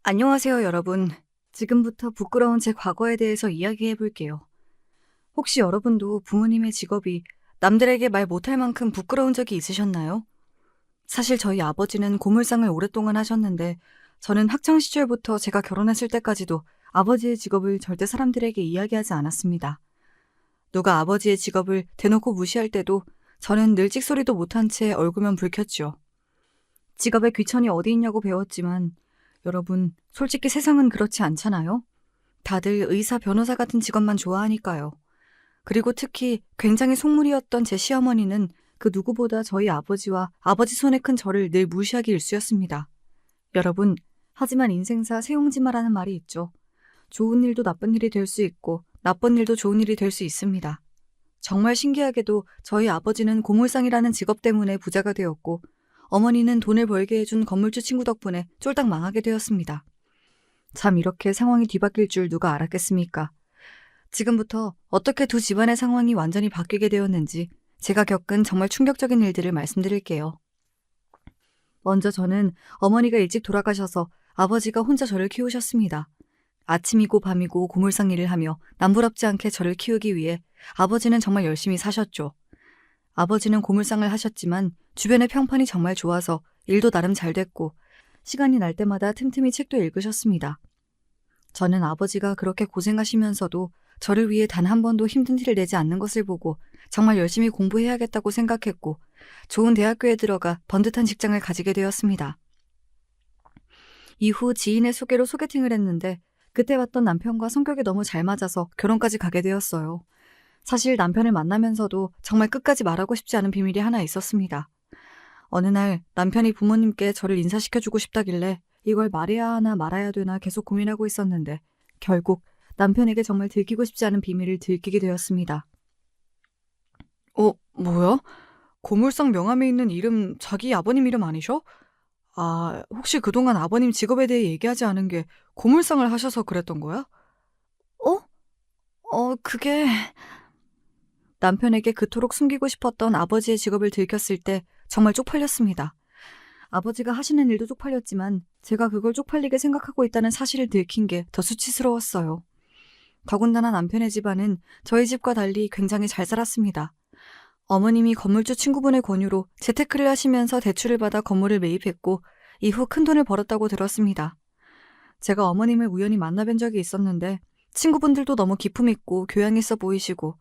안녕하세요, 여러분. 지금부터 부끄러운 제 과거에 대해서 이야기해 볼게요. 혹시 여러분도 부모님의 직업이 남들에게 말 못할 만큼 부끄러운 적이 있으셨나요? 사실 저희 아버지는 고물상을 오랫동안 하셨는데 저는 학창 시절부터 제가 결혼했을 때까지도 아버지의 직업을 절대 사람들에게 이야기하지 않았습니다. 누가 아버지의 직업을 대놓고 무시할 때도 저는 늘 찍소리도 못한 채 얼굴만 붉혔죠. 직업에 귀천이 어디 있냐고 배웠지만 여러분, 솔직히 세상은 그렇지 않잖아요? 다들 의사, 변호사 같은 직업만 좋아하니까요. 그리고 특히 굉장히 속물이었던 제 시어머니는 그 누구보다 저희 아버지와 아버지 손에 큰 저를 늘 무시하기 일쑤였습니다. 여러분, 하지만 인생사 세용지마라는 말이 있죠. 좋은 일도 나쁜 일이 될 수 있고 나쁜 일도 좋은 일이 될 수 있습니다. 정말 신기하게도 저희 아버지는 고물상이라는 직업 때문에 부자가 되었고 어머니는 돈을 벌게 해준 건물주 친구 덕분에 쫄딱 망하게 되었습니다. 참 이렇게 상황이 뒤바뀔 줄 누가 알았겠습니까? 지금부터 어떻게 두 집안의 상황이 완전히 바뀌게 되었는지 제가 겪은 정말 충격적인 일들을 말씀드릴게요. 먼저 저는 어머니가 일찍 돌아가셔서 아버지가 혼자 저를 키우셨습니다. 아침이고 밤이고 고물상 일을 하며 남부럽지 않게 저를 키우기 위해 아버지는 정말 열심히 사셨죠. 아버지는 고물상을 하셨지만 주변의 평판이 정말 좋아서 일도 나름 잘 됐고 시간이 날 때마다 틈틈이 책도 읽으셨습니다. 저는 아버지가 그렇게 고생하시면서도 저를 위해 단 한 번도 힘든 티를 내지 않는 것을 보고 정말 열심히 공부해야겠다고 생각했고 좋은 대학교에 들어가 번듯한 직장을 가지게 되었습니다. 이후 지인의 소개로 소개팅을 했는데 그때 봤던 남편과 성격이 너무 잘 맞아서 결혼까지 가게 되었어요. 사실 남편을 만나면서도 정말 끝까지 말하고 싶지 않은 비밀이 하나 있었습니다. 어느 날 남편이 부모님께 저를 인사시켜주고 싶다길래 이걸 말해야 하나 말아야 되나 계속 고민하고 있었는데 결국 남편에게 정말 들키고 싶지 않은 비밀을 들키게 되었습니다. 뭐야? 고물상 명함에 있는 이름 자기 아버님 이름 아니셔? 아, 혹시 그동안 아버님 직업에 대해 얘기하지 않은 게 고물상을 하셔서 그랬던 거야? 어? 그게... 남편에게 그토록 숨기고 싶었던 아버지의 직업을 들켰을 때 정말 쪽팔렸습니다. 아버지가 하시는 일도 쪽팔렸지만 제가 그걸 쪽팔리게 생각하고 있다는 사실을 들킨 게 더 수치스러웠어요. 더군다나 남편의 집안은 저희 집과 달리 굉장히 잘 살았습니다. 어머님이 건물주 친구분의 권유로 재테크를 하시면서 대출을 받아 건물을 매입했고 이후 큰돈을 벌었다고 들었습니다. 제가 어머님을 우연히 만나뵌 적이 있었는데 친구분들도 너무 기품 있고 교양 있어 보이시고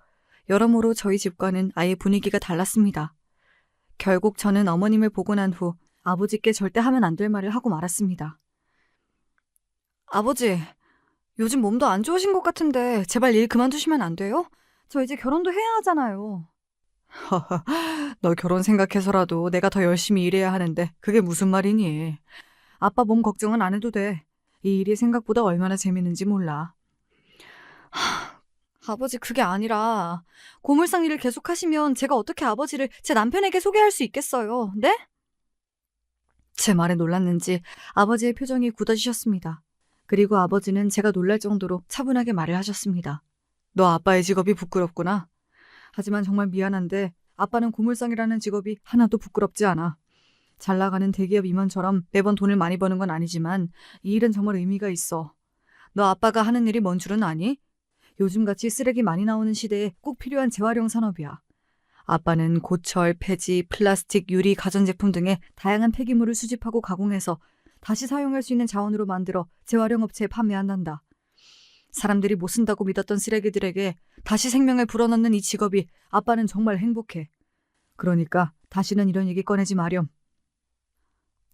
여러모로 저희 집과는 아예 분위기가 달랐습니다. 결국 저는 어머님을 보고 난 후 아버지께 절대 하면 안 될 말을 하고 말았습니다. 아버지, 요즘 몸도 안 좋으신 것 같은데 제발 일 그만두시면 안 돼요? 저 이제 결혼도 해야 하잖아요. 너 결혼 생각해서라도 내가 더 열심히 일해야 하는데 그게 무슨 말이니? 아빠 몸 걱정은 안 해도 돼. 이 일이 생각보다 얼마나 재밌는지 몰라. 아버지, 그게 아니라 고물상 일을 계속 하시면 제가 어떻게 아버지를 제 남편에게 소개할 수 있겠어요, 네? 제 말에 놀랐는지 아버지의 표정이 굳어지셨습니다. 그리고 아버지는 제가 놀랄 정도로 차분하게 말을 하셨습니다. 너 아빠의 직업이 부끄럽구나. 하지만 정말 미안한데 아빠는 고물상이라는 직업이 하나도 부끄럽지 않아. 잘 나가는 대기업 임원처럼 매번 돈을 많이 버는 건 아니지만 이 일은 정말 의미가 있어. 너 아빠가 하는 일이 뭔 줄은 아니? 요즘같이 쓰레기 많이 나오는 시대에 꼭 필요한 재활용 산업이야. 아빠는 고철, 폐지, 플라스틱, 유리, 가전제품 등의 다양한 폐기물을 수집하고 가공해서 다시 사용할 수 있는 자원으로 만들어 재활용 업체에 판매한단다. 사람들이 못 쓴다고 믿었던 쓰레기들에게 다시 생명을 불어넣는 이 직업이 아빠는 정말 행복해. 그러니까 다시는 이런 얘기 꺼내지 마렴.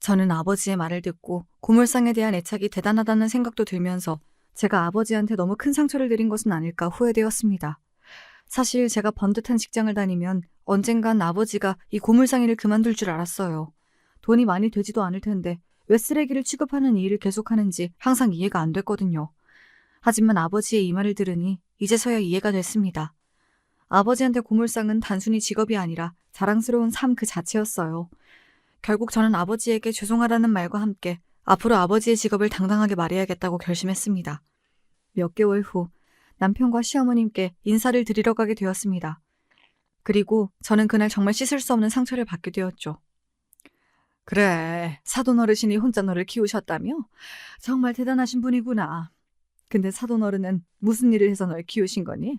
저는 아버지의 말을 듣고 고물상에 대한 애착이 대단하다는 생각도 들면서 제가 아버지한테 너무 큰 상처를 드린 것은 아닐까 후회되었습니다. 사실 제가 번듯한 직장을 다니면 언젠간 아버지가 이 고물상 일을 그만둘 줄 알았어요. 돈이 많이 되지도 않을 텐데 왜 쓰레기를 취급하는 이 일을 계속하는지 항상 이해가 안 됐거든요. 하지만 아버지의 이 말을 들으니 이제서야 이해가 됐습니다. 아버지한테 고물상은 단순히 직업이 아니라 자랑스러운 삶 그 자체였어요. 결국 저는 아버지에게 죄송하다는 말과 함께 앞으로 아버지의 직업을 당당하게 말해야겠다고 결심했습니다. 몇 개월 후 남편과 시어머님께 인사를 드리러 가게 되었습니다. 그리고 저는 그날 정말 씻을 수 없는 상처를 받게 되었죠. 그래, 사돈 어르신이 혼자 너를 키우셨다며? 정말 대단하신 분이구나. 근데 사돈 어른은 무슨 일을 해서 널 키우신 거니?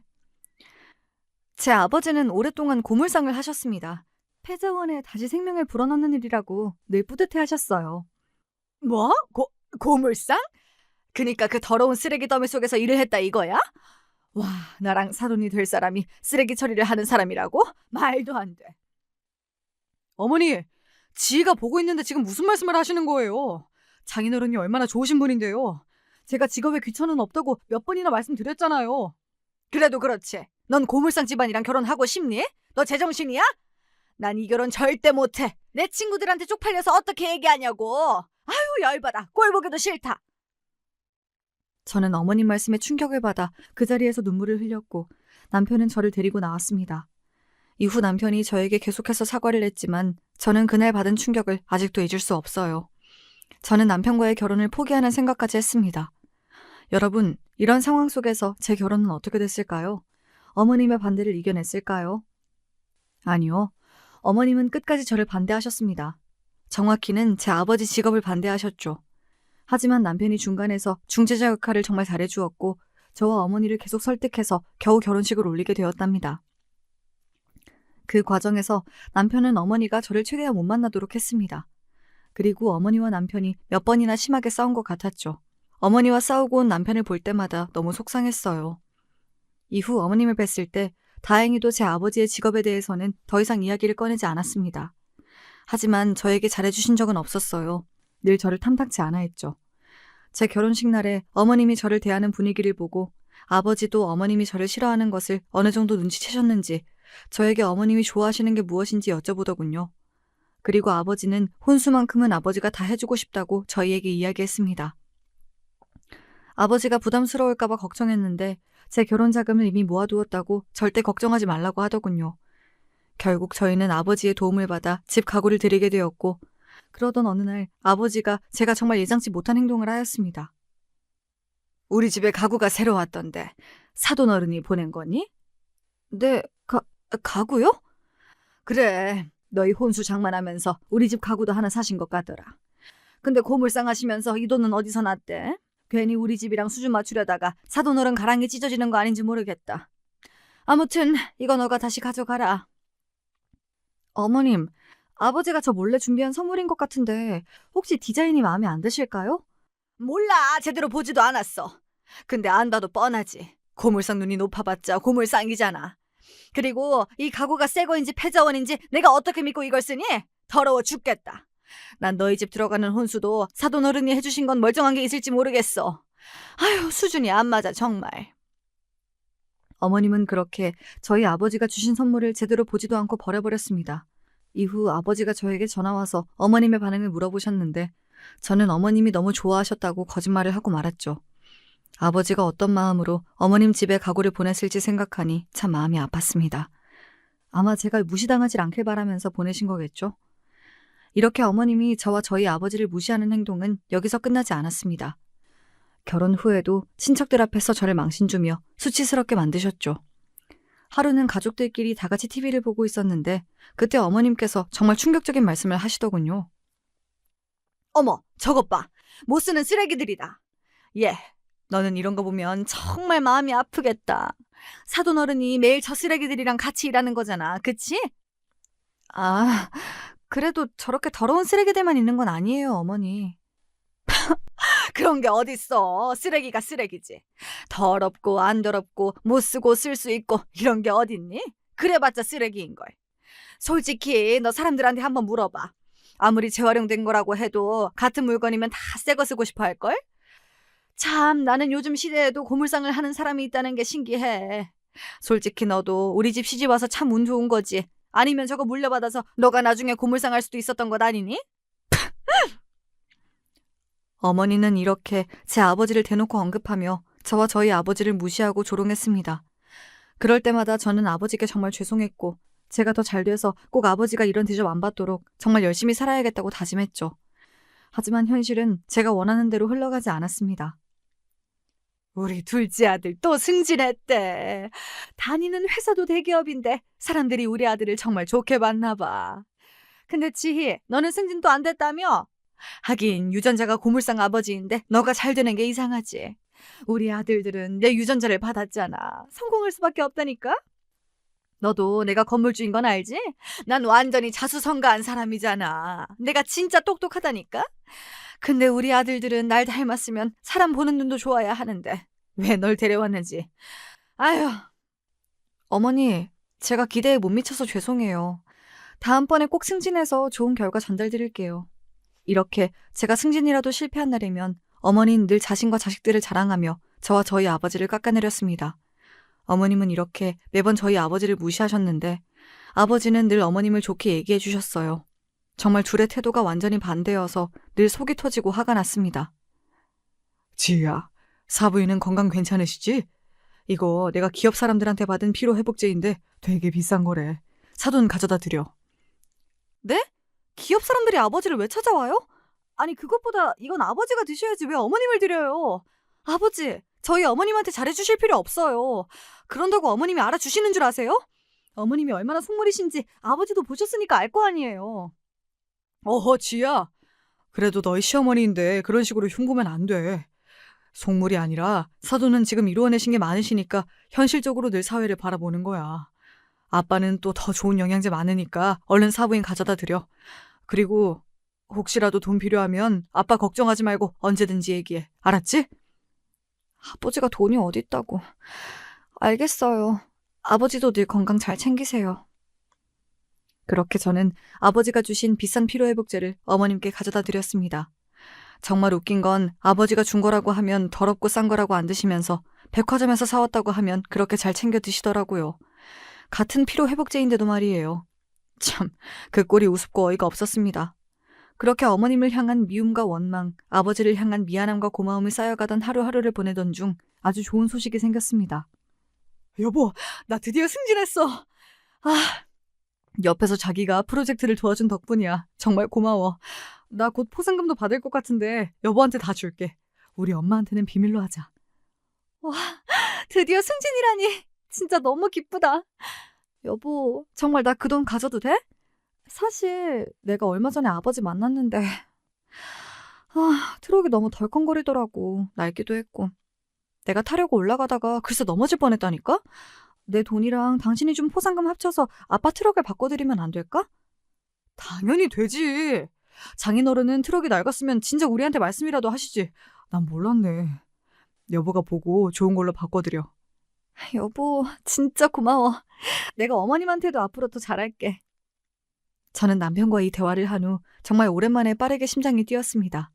제 아버지는 오랫동안 고물상을 하셨습니다. 폐자원에 다시 생명을 불어넣는 일이라고 늘 뿌듯해 하셨어요. 뭐? 고물상? 그니까 그 더러운 쓰레기 더미 속에서 일을 했다 이거야? 와, 나랑 사돈이 될 사람이 쓰레기 처리를 하는 사람이라고? 말도 안 돼. 어머니, 지가 보고 있는데 지금 무슨 말씀을 하시는 거예요? 장인어른이 얼마나 좋으신 분인데요. 제가 직업에 귀천은 없다고 몇 번이나 말씀드렸잖아요. 그래도 그렇지. 넌 고물상 집안이랑 결혼하고 싶니? 너 제정신이야? 난 이 결혼 절대 못해. 내 친구들한테 쪽팔려서 어떻게 얘기하냐고. 아유, 열받아. 꼴 보기도 싫다. 저는 어머님 말씀에 충격을 받아 그 자리에서 눈물을 흘렸고 남편은 저를 데리고 나왔습니다. 이후 남편이 저에게 계속해서 사과를 했지만 저는 그날 받은 충격을 아직도 잊을 수 없어요. 저는 남편과의 결혼을 포기하는 생각까지 했습니다. 여러분, 이런 상황 속에서 제 결혼은 어떻게 됐을까요? 어머님의 반대를 이겨냈을까요? 아니요. 어머님은 끝까지 저를 반대하셨습니다. 정확히는 제 아버지 직업을 반대하셨죠. 하지만 남편이 중간에서 중재자 역할을 정말 잘해주었고 저와 어머니를 계속 설득해서 겨우 결혼식을 올리게 되었답니다. 그 과정에서 남편은 어머니가 저를 최대한 못 만나도록 했습니다. 그리고 어머니와 남편이 몇 번이나 심하게 싸운 것 같았죠. 어머니와 싸우고 온 남편을 볼 때마다 너무 속상했어요. 이후 어머님을 뵀을 때 다행히도 제 아버지의 직업에 대해서는 더 이상 이야기를 꺼내지 않았습니다. 하지만 저에게 잘해주신 적은 없었어요. 늘 저를 탐탁지 않아 했죠. 제 결혼식 날에 어머님이 저를 대하는 분위기를 보고 아버지도 어머님이 저를 싫어하는 것을 어느 정도 눈치채셨는지 저에게 어머님이 좋아하시는 게 무엇인지 여쭤보더군요. 그리고 아버지는 혼수만큼은 아버지가 다 해주고 싶다고 저희에게 이야기했습니다. 아버지가 부담스러울까봐 걱정했는데 제 결혼 자금을 이미 모아두었다고 절대 걱정하지 말라고 하더군요. 결국 저희는 아버지의 도움을 받아 집 가구를 드리게 되었고 그러던 어느 날 아버지가 제가 정말 예상치 못한 행동을 하였습니다. 우리 집에 가구가 새로 왔던데 사돈 어른이 보낸 거니? 네, 가구요? 그래, 너희 혼수 장만하면서 우리 집 가구도 하나 사신 것 같더라. 근데 고물상 하시면서 이 돈은 어디서 났대? 괜히 우리 집이랑 수준 맞추려다가 사돈 어른 가랑이 찢어지는 거 아닌지 모르겠다. 아무튼 이거 너가 다시 가져가라. 어머님, 아버지가 저 몰래 준비한 선물인 것 같은데 혹시 디자인이 마음에 안 드실까요? 몰라, 제대로 보지도 않았어. 근데 안 봐도 뻔하지. 고물상 눈이 높아봤자 고물상이잖아. 그리고 이 가구가 새 거인지 폐자원인지 내가 어떻게 믿고 이걸 쓰니? 더러워 죽겠다. 난 너희 집 들어가는 혼수도 사돈 어른이 해주신 건 멀쩡한 게 있을지 모르겠어. 아유, 수준이 안 맞아 정말. 어머님은 그렇게 저희 아버지가 주신 선물을 제대로 보지도 않고 버려버렸습니다. 이후 아버지가 저에게 전화와서 어머님의 반응을 물어보셨는데 저는 어머님이 너무 좋아하셨다고 거짓말을 하고 말았죠. 아버지가 어떤 마음으로 어머님 집에 가구를 보냈을지 생각하니 참 마음이 아팠습니다. 아마 제가 무시당하지 않길 바라면서 보내신 거겠죠? 이렇게 어머님이 저와 저희 아버지를 무시하는 행동은 여기서 끝나지 않았습니다. 결혼 후에도 친척들 앞에서 저를 망신주며 수치스럽게 만드셨죠. 하루는 가족들끼리 다 같이 TV를 보고 있었는데 그때 어머님께서 정말 충격적인 말씀을 하시더군요. 어머, 저것 봐. 못 쓰는 쓰레기들이다. 예, 너는 이런 거 보면 정말 마음이 아프겠다. 사돈 어른이 매일 저 쓰레기들이랑 같이 일하는 거잖아, 그치? 아, 그래도 저렇게 더러운 쓰레기들만 있는 건 아니에요, 어머니. 그런 게 어딨어. 쓰레기가 쓰레기지. 더럽고 안 더럽고 못 쓰고 쓸 수 있고 이런 게 어딨니? 그래봤자 쓰레기인걸. 솔직히 너 사람들한테 한번 물어봐. 아무리 재활용된 거라고 해도 같은 물건이면 다 새 거 쓰고 싶어 할걸? 참, 나는 요즘 시대에도 고물상을 하는 사람이 있다는 게 신기해. 솔직히 너도 우리 집 시집 와서 참 운 좋은 거지. 아니면 저거 물려받아서 너가 나중에 고물상 할 수도 있었던 것 아니니? 어머니는 이렇게 제 아버지를 대놓고 언급하며 저와 저희 아버지를 무시하고 조롱했습니다. 그럴 때마다 저는 아버지께 정말 죄송했고 제가 더 잘 돼서 꼭 아버지가 이런 대접 안 받도록 정말 열심히 살아야겠다고 다짐했죠. 하지만 현실은 제가 원하는 대로 흘러가지 않았습니다. 우리 둘째 아들 또 승진했대. 다니는 회사도 대기업인데 사람들이 우리 아들을 정말 좋게 봤나 봐. 근데 지희, 너는 승진도 안 됐다며? 하긴 유전자가 고물상 아버지인데 너가 잘 되는 게 이상하지. 우리 아들들은 내 유전자를 받았잖아. 성공할 수밖에 없다니까? 너도 내가 건물주인 건 알지? 난 완전히 자수성가한 사람이잖아. 내가 진짜 똑똑하다니까? 근데 우리 아들들은 날 닮았으면 사람 보는 눈도 좋아야 하는데 왜 널 데려왔는지. 아휴. 어머니, 제가 기대에 못 미쳐서 죄송해요. 다음번에 꼭 승진해서 좋은 결과 전달드릴게요. 이렇게 제가 승진이라도 실패한 날이면 어머니는 늘 자신과 자식들을 자랑하며 저와 저희 아버지를 깎아내렸습니다. 어머님은 이렇게 매번 저희 아버지를 무시하셨는데 아버지는 늘 어머님을 좋게 얘기해 주셨어요. 정말 둘의 태도가 완전히 반대여서 늘 속이 터지고 화가 났습니다. 지희야, 사부인은 건강 괜찮으시지? 이거 내가 기업 사람들한테 받은 피로회복제인데 되게 비싼 거래. 사돈 가져다 드려. 네? 기업 사람들이 아버지를 왜 찾아와요? 아니 그것보다 이건 아버지가 드셔야지 왜 어머님을 드려요? 아버지, 저희 어머님한테 잘해주실 필요 없어요. 그런다고 어머님이 알아주시는 줄 아세요? 어머님이 얼마나 속물이신지 아버지도 보셨으니까 알 거 아니에요. 어허, 지야. 그래도 너희 시어머니인데 그런 식으로 흉보면 안 돼. 속물이 아니라 사돈은 지금 이루어내신 게 많으시니까 현실적으로 늘 사회를 바라보는 거야. 아빠는 또 더 좋은 영양제 많으니까 얼른 사부인 가져다 드려. 그리고 혹시라도 돈 필요하면 아빠 걱정하지 말고 언제든지 얘기해. 알았지? 아버지가 돈이 어딨다고. 알겠어요. 아버지도 늘 건강 잘 챙기세요. 그렇게 저는 아버지가 주신 비싼 피로회복제를 어머님께 가져다 드렸습니다. 정말 웃긴 건 아버지가 준 거라고 하면 더럽고 싼 거라고 안 드시면서 백화점에서 사왔다고 하면 그렇게 잘 챙겨 드시더라고요. 같은 피로회복제인데도 말이에요. 참, 그 꼴이 우습고 어이가 없었습니다. 그렇게 어머님을 향한 미움과 원망, 아버지를 향한 미안함과 고마움이 쌓여가던 하루하루를 보내던 중 아주 좋은 소식이 생겼습니다. 여보, 나 드디어 승진했어. 아, 옆에서 자기가 프로젝트를 도와준 덕분이야. 정말 고마워. 나 곧 포상금도 받을 것 같은데 여보한테 다 줄게. 우리 엄마한테는 비밀로 하자. 와, 드디어 승진이라니. 진짜 너무 기쁘다. 여보, 정말 나 그 돈 가져도 돼? 사실 내가 얼마 전에 아버지 만났는데 트럭이 너무 덜컹거리더라고. 낡기도 했고. 내가 타려고 올라가다가 글쎄 넘어질 뻔했다니까? 내 돈이랑 당신이 준 포상금 합쳐서 아빠 트럭을 바꿔드리면 안 될까? 당연히 되지. 장인어른은 트럭이 낡았으면 진작 우리한테 말씀이라도 하시지. 난 몰랐네. 여보가 보고 좋은 걸로 바꿔드려. 여보, 진짜 고마워. 내가 어머님한테도 앞으로 더 잘할게. 저는 남편과 이 대화를 한 후 정말 오랜만에 빠르게 심장이 뛰었습니다.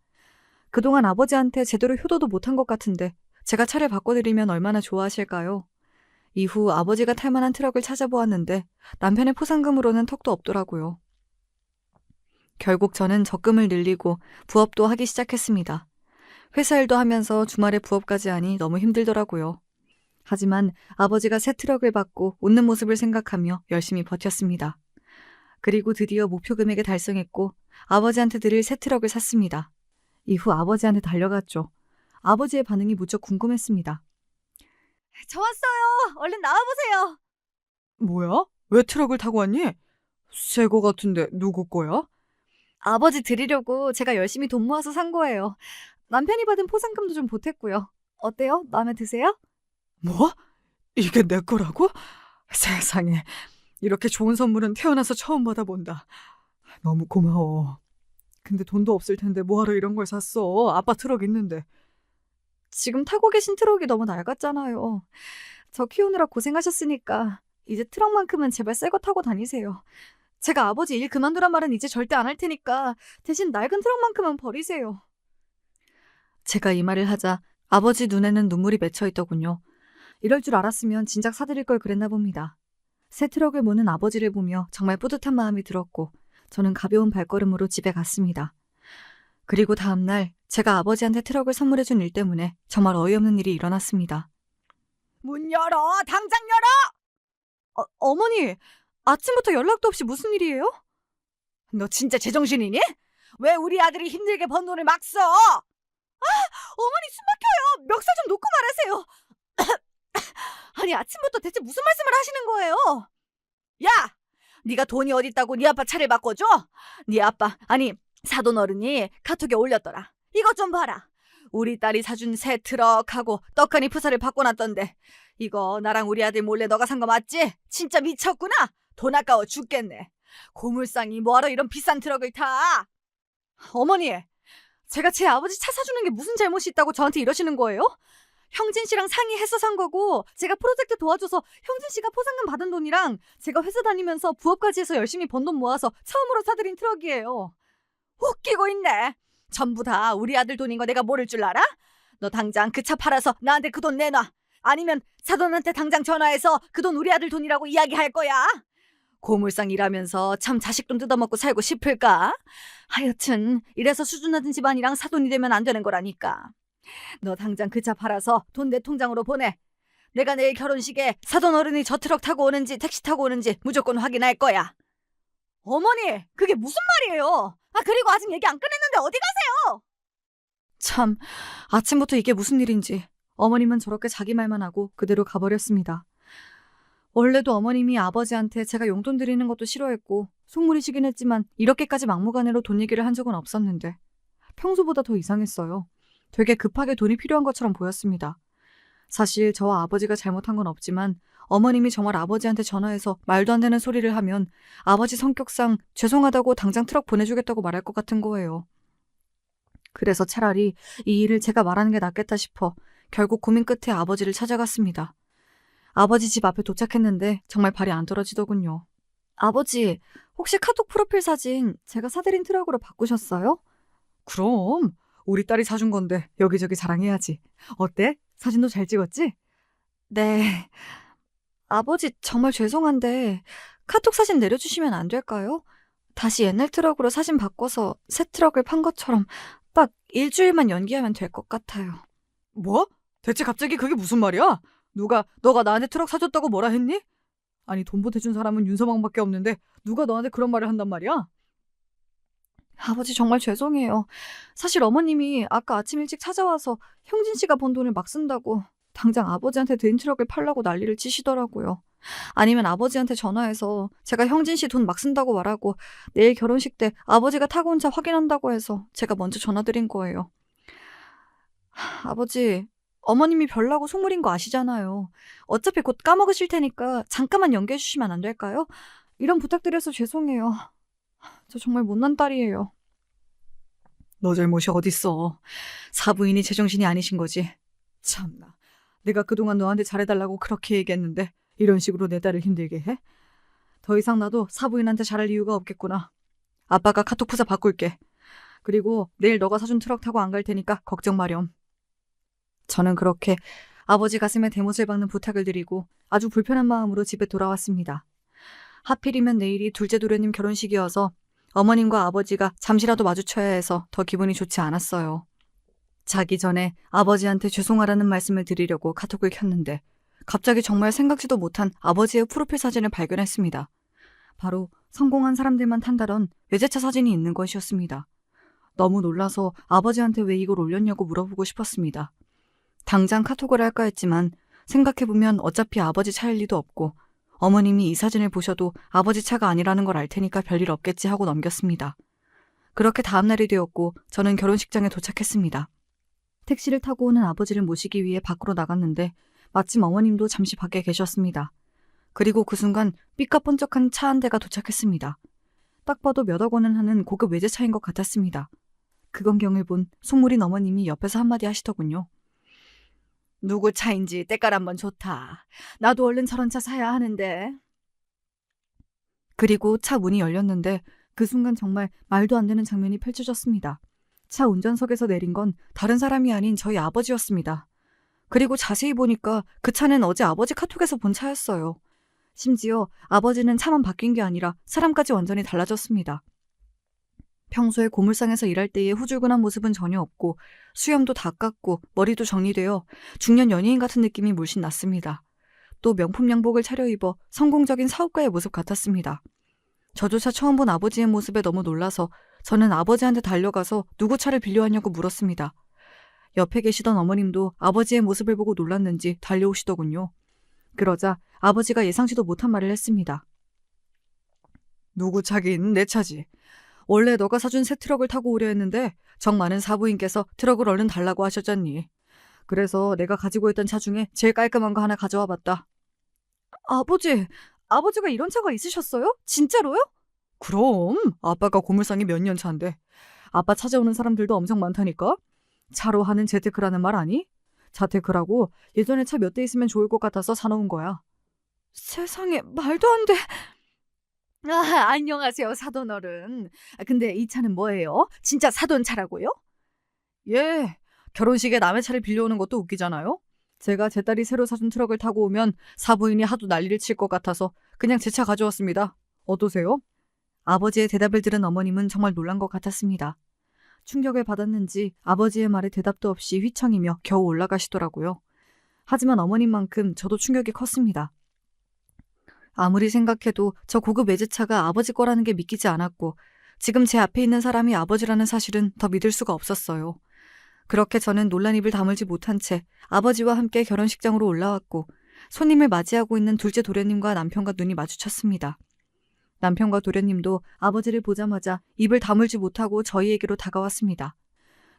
그동안 아버지한테 제대로 효도도 못한 것 같은데 제가 차를 바꿔드리면 얼마나 좋아하실까요? 이후 아버지가 탈 만한 트럭을 찾아보았는데 남편의 포상금으로는 턱도 없더라고요. 결국 저는 적금을 늘리고 부업도 하기 시작했습니다. 회사 일도 하면서 주말에 부업까지 하니 너무 힘들더라고요. 하지만 아버지가 새 트럭을 받고 웃는 모습을 생각하며 열심히 버텼습니다. 그리고 드디어 목표 금액을 달성했고 아버지한테 드릴 새 트럭을 샀습니다. 이후 아버지한테 달려갔죠. 아버지의 반응이 무척 궁금했습니다. 저 왔어요. 얼른 나와보세요. 뭐야? 왜 트럭을 타고 왔니? 새 거 같은데 누구 거야? 아버지 드리려고 제가 열심히 돈 모아서 산 거예요. 남편이 받은 포상금도 좀 보탰고요. 어때요? 마음에 드세요? 뭐? 이게 내 거라고? 세상에. 이렇게 좋은 선물은 태어나서 처음 받아본다. 너무 고마워. 근데 돈도 없을 텐데 뭐하러 이런 걸 샀어? 아빠 트럭 있는데. 지금 타고 계신 트럭이 너무 낡았잖아요. 저 키우느라 고생하셨으니까 이제 트럭만큼은 제발 새 거 타고 다니세요. 제가 아버지 일 그만두란 말은 이제 절대 안 할 테니까 대신 낡은 트럭만큼은 버리세요. 제가 이 말을 하자 아버지 눈에는 눈물이 맺혀 있더군요. 이럴 줄 알았으면 진작 사드릴 걸 그랬나 봅니다. 새 트럭을 모는 아버지를 보며 정말 뿌듯한 마음이 들었고 저는 가벼운 발걸음으로 집에 갔습니다. 그리고 다음날 제가 아버지한테 트럭을 선물해준 일 때문에 정말 어이없는 일이 일어났습니다. 문 열어! 당장 열어! 어머니! 아침부터 연락도 없이 무슨 일이에요? 너 진짜 제정신이니? 왜 우리 아들이 힘들게 번 돈을 막 써? 어머니 숨 막혀요. 멱살 좀 놓고 말하세요. 아니 아침부터 대체 무슨 말씀을 하시는 거예요? 야! 네가 돈이 어딨다고 네 아빠 차를 바꿔줘? 네 아빠, 아니 사돈 어른이 카톡에 올렸더라. 이것 좀 봐라. 우리 딸이 사준 새 트럭하고 떡하니 푸사를 바꿔놨던데 이거 나랑 우리 아들 몰래 너가 산 거 맞지? 진짜 미쳤구나. 돈 아까워 죽겠네. 고물상이 뭐하러 이런 비싼 트럭을 타? 어머니, 제가 제 아버지 차 사주는 게 무슨 잘못이 있다고 저한테 이러시는 거예요? 형진 씨랑 상의해서 산 거고 제가 프로젝트 도와줘서 형진 씨가 포상금 받은 돈이랑 제가 회사 다니면서 부업까지 해서 열심히 번 돈 모아서 처음으로 사들인 트럭이에요. 웃기고 있네. 전부 다 우리 아들 돈인 거 내가 모를 줄 알아? 너 당장 그 차 팔아서 나한테 그 돈 내놔. 아니면 사돈한테 당장 전화해서 그 돈 우리 아들 돈이라고 이야기할 거야. 고물상 일하면서 참 자식 돈 뜯어먹고 살고 싶을까? 하여튼 이래서 수준 낮은 집안이랑 사돈이 되면 안 되는 거라니까. 너 당장 그 차 팔아서 돈 내 통장으로 보내. 내가 내일 결혼식에 사돈 어른이 저 트럭 타고 오는지 택시 타고 오는지 무조건 확인할 거야. 어머니, 그게 무슨 말이에요? 그리고 아직 얘기 안 끝냈는데 어디 가세요? 참, 아침부터 이게 무슨 일인지. 어머님은 저렇게 자기 말만 하고 그대로 가버렸습니다. 원래도 어머님이 아버지한테 제가 용돈 드리는 것도 싫어했고 속물이시긴 했지만 이렇게까지 막무가내로 돈 얘기를 한 적은 없었는데 평소보다 더 이상했어요. 되게 급하게 돈이 필요한 것처럼 보였습니다. 사실 저와 아버지가 잘못한 건 없지만 어머님이 정말 아버지한테 전화해서 말도 안 되는 소리를 하면 아버지 성격상 죄송하다고 당장 트럭 보내주겠다고 말할 것 같은 거예요. 그래서 차라리 이 일을 제가 말하는 게 낫겠다 싶어 결국 고민 끝에 아버지를 찾아갔습니다. 아버지 집 앞에 도착했는데 정말 발이 안 떨어지더군요. 아버지, 혹시 카톡 프로필 사진 제가 사드린 트럭으로 바꾸셨어요? 그럼 우리 딸이 사준 건데 여기저기 자랑해야지. 어때? 사진도 잘 찍었지? 네. 아버지 정말 죄송한데 카톡 사진 내려주시면 안 될까요? 다시 옛날 트럭으로 사진 바꿔서 새 트럭을 판 것처럼 딱 일주일만 연기하면 될 것 같아요. 뭐? 대체 갑자기 그게 무슨 말이야? 너가 나한테 트럭 사줬다고 뭐라 했니? 아니 돈 보태준 사람은 윤서방밖에 없는데 누가 너한테 그런 말을 한단 말이야? 아버지 정말 죄송해요. 사실 어머님이 아까 아침 일찍 찾아와서 형진 씨가 번 돈을 막 쓴다고 당장 아버지한테 드린 트럭을 팔라고 난리를 치시더라고요. 아니면 아버지한테 전화해서 제가 형진 씨 돈 막 쓴다고 말하고 내일 결혼식 때 아버지가 타고 온 차 확인한다고 해서 제가 먼저 전화드린 거예요. 아버지, 어머님이 별나고 속물인 거 아시잖아요. 어차피 곧 까먹으실 테니까 잠깐만 연기해 주시면 안 될까요? 이런 부탁드려서 죄송해요. 저 정말 못난 딸이에요. 너 잘못이 어딨어. 사부인이 제정신이 아니신 거지. 참나. 내가 그동안 너한테 잘해달라고 그렇게 얘기했는데 이런 식으로 내 딸을 힘들게 해? 더 이상 나도 사부인한테 잘할 이유가 없겠구나. 아빠가 카톡 푸사 바꿀게. 그리고 내일 너가 사준 트럭 타고 안 갈 테니까 걱정 마렴. 저는 그렇게 아버지 가슴에 대못을 박는 부탁을 드리고 아주 불편한 마음으로 집에 돌아왔습니다. 하필이면 내일이 둘째 도련님 결혼식이어서 어머님과 아버지가 잠시라도 마주쳐야 해서 더 기분이 좋지 않았어요. 자기 전에 아버지한테 죄송하다는 말씀을 드리려고 카톡을 켰는데 갑자기 정말 생각지도 못한 아버지의 프로필 사진을 발견했습니다. 바로 성공한 사람들만 탄다던 외제차 사진이 있는 것이었습니다. 너무 놀라서 아버지한테 왜 이걸 올렸냐고 물어보고 싶었습니다. 당장 카톡을 할까 했지만 생각해보면 어차피 아버지 차일 리도 없고 어머님이 이 사진을 보셔도 아버지 차가 아니라는 걸 알 테니까 별일 없겠지 하고 넘겼습니다. 그렇게 다음날이 되었고 저는 결혼식장에 도착했습니다. 택시를 타고 오는 아버지를 모시기 위해 밖으로 나갔는데 마침 어머님도 잠시 밖에 계셨습니다. 그리고 그 순간 삐까뻔쩍한 차 한 대가 도착했습니다. 딱 봐도 몇 억 원은 하는 고급 외제차인 것 같았습니다. 그 광경을 본 속물인 어머님이 옆에서 한마디 하시더군요. 누구 차인지 때깔 한번 좋다. 나도 얼른 저런 차 사야 하는데. 그리고 차 문이 열렸는데 그 순간 정말 말도 안 되는 장면이 펼쳐졌습니다. 차 운전석에서 내린 건 다른 사람이 아닌 저희 아버지였습니다. 그리고 자세히 보니까 그 차는 어제 아버지 카톡에서 본 차였어요. 심지어 아버지는 차만 바뀐 게 아니라 사람까지 완전히 달라졌습니다. 평소에 고물상에서 일할 때의 후줄근한 모습은 전혀 없고 수염도 다 깎고 머리도 정리되어 중년 연예인 같은 느낌이 물씬 났습니다. 또 명품 양복을 차려입어 성공적인 사업가의 모습 같았습니다. 저조차 처음 본 아버지의 모습에 너무 놀라서 저는 아버지한테 달려가서 누구 차를 빌려왔냐고 물었습니다. 옆에 계시던 어머님도 아버지의 모습을 보고 놀랐는지 달려오시더군요. 그러자 아버지가 예상치도 못한 말을 했습니다. 누구 차긴 내 차지. 원래 너가 사준 새 트럭을 타고 오려 했는데 정 많은 사부인께서 트럭을 얼른 달라고 하셨잖니. 그래서 내가 가지고 있던 차 중에 제일 깔끔한 거 하나 가져와 봤다. 아버지가 이런 차가 있으셨어요? 진짜로요? 그럼 아빠가 고물상이 몇 년 차인데. 아빠 찾아오는 사람들도 엄청 많다니까. 차로 하는 재테크라는 말 아니? 자테크라고 예전에 차 몇 대 있으면 좋을 것 같아서 사놓은 거야. 세상에, 말도 안 돼. 안녕하세요, 사돈 어른. 근데 이 차는 뭐예요? 진짜 사돈 차라고요? 예, 결혼식에 남의 차를 빌려오는 것도 웃기잖아요. 제가 제 딸이 새로 사준 트럭을 타고 오면 사부인이 하도 난리를 칠 것 같아서 그냥 제 차 가져왔습니다. 어떠세요? 아버지의 대답을 들은 어머님은 정말 놀란 것 같았습니다. 충격을 받았는지 아버지의 말에 대답도 없이 휘청이며 겨우 올라가시더라고요. 하지만 어머님만큼 저도 충격이 컸습니다. 아무리 생각해도 저 고급 외제차가 아버지 거라는 게 믿기지 않았고 지금 제 앞에 있는 사람이 아버지라는 사실은 더 믿을 수가 없었어요. 그렇게 저는 놀란 입을 다물지 못한 채 아버지와 함께 결혼식장으로 올라왔고 손님을 맞이하고 있는 둘째 도련님과 남편과 눈이 마주쳤습니다. 남편과 도련님도 아버지를 보자마자 입을 다물지 못하고 저희에게로 다가왔습니다.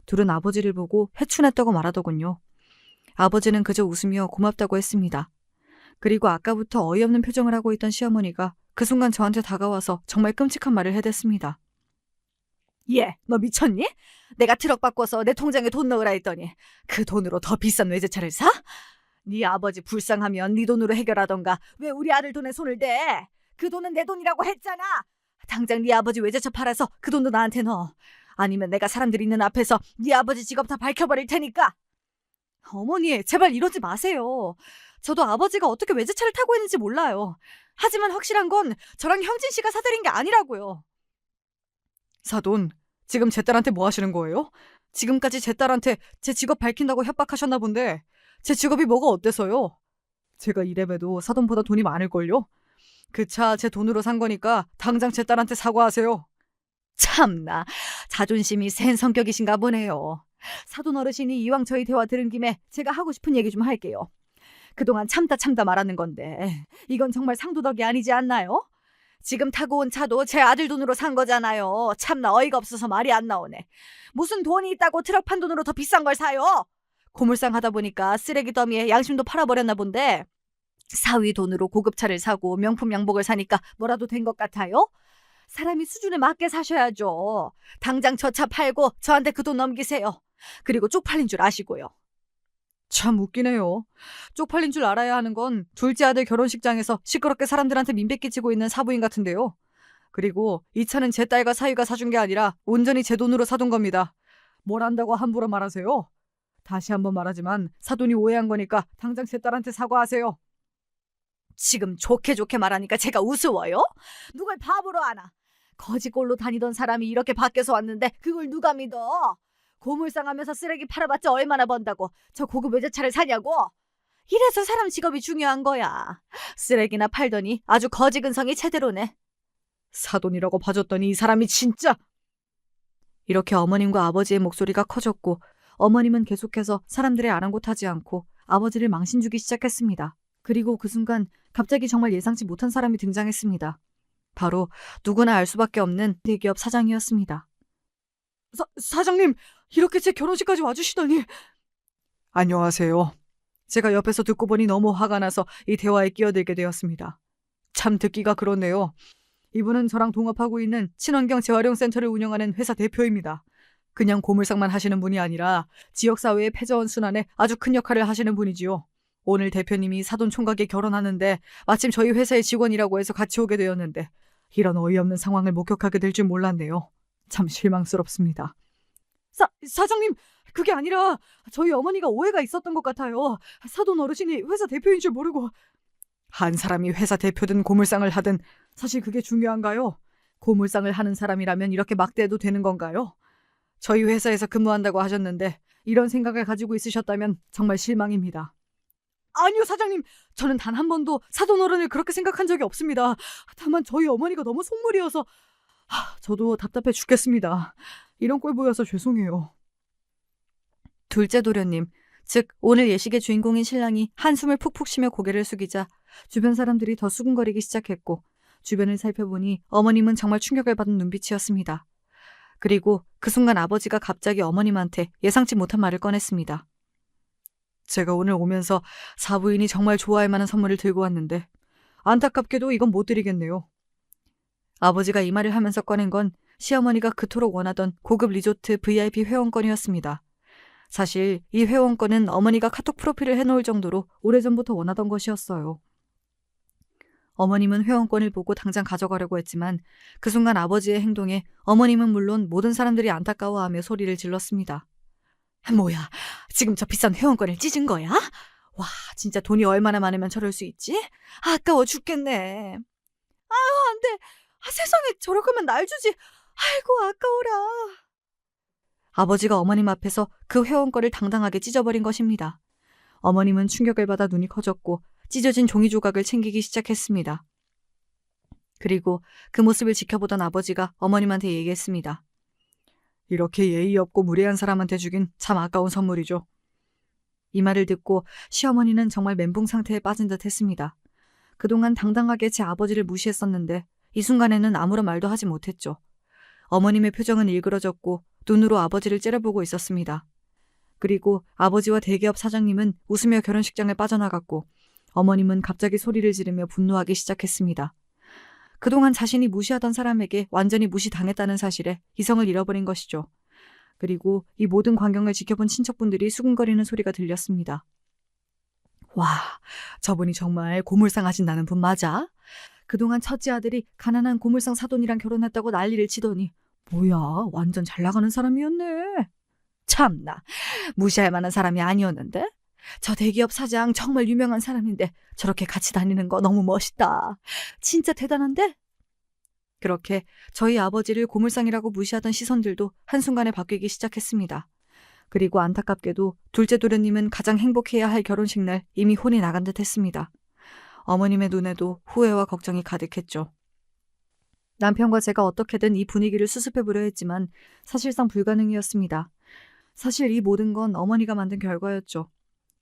둘은 아버지를 보고 회춘했다고 말하더군요. 아버지는 그저 웃으며 고맙다고 했습니다. 그리고 아까부터 어이없는 표정을 하고 있던 시어머니가 그 순간 저한테 다가와서 정말 끔찍한 말을 해댔습니다. 너 미쳤니? 내가 트럭 바꿔서 내 통장에 돈 넣으라 했더니 그 돈으로 더 비싼 외제차를 사? 네 아버지 불쌍하면 네 돈으로 해결하던가 왜 우리 아들 돈에 손을 대? 그 돈은 내 돈이라고 했잖아. 당장 네 아버지 외제차 팔아서 그 돈도 나한테 넣어. 아니면 내가 사람들 있는 앞에서 네 아버지 직업 다 밝혀버릴 테니까. 어머니, 제발 이러지 마세요. 저도 아버지가 어떻게 외제차를 타고 있는지 몰라요. 하지만 확실한 건 저랑 형진 씨가 사드린 게 아니라고요. 사돈, 지금 제 딸한테 뭐 하시는 거예요? 지금까지 제 딸한테 제 직업 밝힌다고 협박하셨나 본데 제 직업이 뭐가 어때서요? 제가 이래봬도 사돈보다 돈이 많을걸요? 그 차 제 돈으로 산 거니까 당장 제 딸한테 사과하세요. 참나, 자존심이 센 성격이신가 보네요. 사돈 어르신이 이왕 저희 대화 들은 김에 제가 하고 싶은 얘기 좀 할게요. 그동안 참다 말하는 건데 이건 정말 상도덕이 아니지 않나요? 지금 타고 온 차도 제 아들 돈으로 산 거잖아요. 참나 어이가 없어서 말이 안 나오네. 무슨 돈이 있다고 트럭 판 돈으로 더 비싼 걸 사요? 고물상 하다 보니까 쓰레기 더미에 양심도 팔아버렸나 본데 사위 돈으로 고급차를 사고 명품 양복을 사니까 뭐라도 된 것 같아요? 사람이 수준에 맞게 사셔야죠. 당장 저 차 팔고 저한테 그 돈 넘기세요. 그리고 쪽팔린 줄 아시고요. 참 웃기네요. 쪽팔린 줄 알아야 하는 건 둘째 아들 결혼식장에서 시끄럽게 사람들한테 민폐 끼치고 있는 사부인 같은데요. 그리고 이 차는 제 딸과 사위가 사준 게 아니라 온전히 제 돈으로 사둔 겁니다. 뭘 안다고 함부로 말하세요? 다시 한번 말하지만 사돈이 오해한 거니까 당장 제 딸한테 사과하세요. 지금 좋게 말하니까 제가 우스워요? 누굴 바보로 아나? 거지꼴로 다니던 사람이 이렇게 밖에서 왔는데 그걸 누가 믿어? 고물상하면서 쓰레기 팔아봤자 얼마나 번다고 저 고급 외제차를 사냐고? 이래서 사람 직업이 중요한 거야. 쓰레기나 팔더니 아주 거지 근성이 제대로네. 사돈이라고 봐줬더니 이 사람이 진짜. 이렇게 어머님과 아버지의 목소리가 커졌고 어머님은 계속해서 사람들의 아랑곳하지 않고 아버지를 망신 주기 시작했습니다. 그리고 그 순간 갑자기 정말 예상치 못한 사람이 등장했습니다. 바로 누구나 알 수밖에 없는 대기업 사장이었습니다. 사장님, 이렇게 제 결혼식까지 와주시다니. 안녕하세요. 제가 옆에서 듣고 보니 너무 화가 나서 이 대화에 끼어들게 되었습니다. 참 듣기가 그렇네요. 이분은 저랑 동업하고 있는 친환경 재활용센터를 운영하는 회사 대표입니다. 그냥 고물상만 하시는 분이 아니라 지역사회의 패자원 순환에 아주 큰 역할을 하시는 분이지요. 오늘 대표님이 사돈 총각이 결혼하는데 마침 저희 회사의 직원이라고 해서 같이 오게 되었는데 이런 어이없는 상황을 목격하게 될 줄 몰랐네요. 참 실망스럽습니다. 사장님, 그게 아니라 저희 어머니가 오해가 있었던 것 같아요. 사돈 어르신이 회사 대표인 줄 모르고. 한 사람이 회사 대표든 고물상을 하든 사실 그게 중요한가요? 고물상을 하는 사람이라면 이렇게 막대해도 되는 건가요? 저희 회사에서 근무한다고 하셨는데 이런 생각을 가지고 있으셨다면 정말 실망입니다. 아니요, 사장님. 저는 단 한 번도 사돈 어른을 그렇게 생각한 적이 없습니다. 다만 저희 어머니가 너무 속물이어서 저도 답답해 죽겠습니다. 이런 꼴 보여서 죄송해요. 둘째 도련님, 즉 오늘 예식의 주인공인 신랑이 한숨을 푹푹 쉬며 고개를 숙이자 주변 사람들이 더 수군거리기 시작했고 주변을 살펴보니 어머님은 정말 충격을 받은 눈빛이었습니다. 그리고 그 순간 아버지가 갑자기 어머님한테 예상치 못한 말을 꺼냈습니다. 제가 오늘 오면서 사부인이 정말 좋아할 만한 선물을 들고 왔는데 안타깝게도 이건 못 드리겠네요. 아버지가 이 말을 하면서 꺼낸 건 시어머니가 그토록 원하던 고급 리조트 VIP 회원권이었습니다. 사실 이 회원권은 어머니가 카톡 프로필을 해놓을 정도로 오래전부터 원하던 것이었어요. 어머님은 회원권을 보고 당장 가져가려고 했지만 그 순간 아버지의 행동에 어머님은 물론 모든 사람들이 안타까워하며 소리를 질렀습니다. 뭐야, 지금 저 비싼 회원권을 찢은 거야? 와, 진짜 돈이 얼마나 많으면 저럴 수 있지? 아까워 죽겠네. 안 돼. 세상에 저럴 거면 날 주지. 아이고 아까워라. 아버지가 어머님 앞에서 그 회원권을 당당하게 찢어버린 것입니다. 어머님은 충격을 받아 눈이 커졌고 찢어진 종이 조각을 챙기기 시작했습니다. 그리고 그 모습을 지켜보던 아버지가 어머님한테 얘기했습니다. 이렇게 예의 없고 무례한 사람한테 주긴 참 아까운 선물이죠. 이 말을 듣고 시어머니는 정말 멘붕 상태에 빠진 듯 했습니다. 그동안 당당하게 제 아버지를 무시했었는데 이 순간에는 아무런 말도 하지 못했죠. 어머님의 표정은 일그러졌고 눈으로 아버지를 째려보고 있었습니다. 그리고 아버지와 대기업 사장님은 웃으며 결혼식장을 빠져나갔고 어머님은 갑자기 소리를 지르며 분노하기 시작했습니다. 그동안 자신이 무시하던 사람에게 완전히 무시당했다는 사실에 이성을 잃어버린 것이죠. 그리고 이 모든 광경을 지켜본 친척분들이 수군거리는 소리가 들렸습니다. 와, 저분이 정말 고물상 하신다는 분 맞아? 그동안 첫째 아들이 가난한 고물상 사돈이랑 결혼했다고 난리를 치더니 뭐야, 완전 잘 나가는 사람이었네. 참나, 무시할 만한 사람이 아니었는데? 저 대기업 사장 정말 유명한 사람인데 저렇게 같이 다니는 거 너무 멋있다. 진짜 대단한데? 그렇게 저희 아버지를 고물상이라고 무시하던 시선들도 한순간에 바뀌기 시작했습니다. 그리고 안타깝게도 둘째 도련님은 가장 행복해야 할 결혼식 날 이미 혼이 나간 듯 했습니다. 어머님의 눈에도 후회와 걱정이 가득했죠. 남편과 제가 어떻게든 이 분위기를 수습해보려 했지만 사실상 불가능이었습니다. 사실 이 모든 건 어머니가 만든 결과였죠.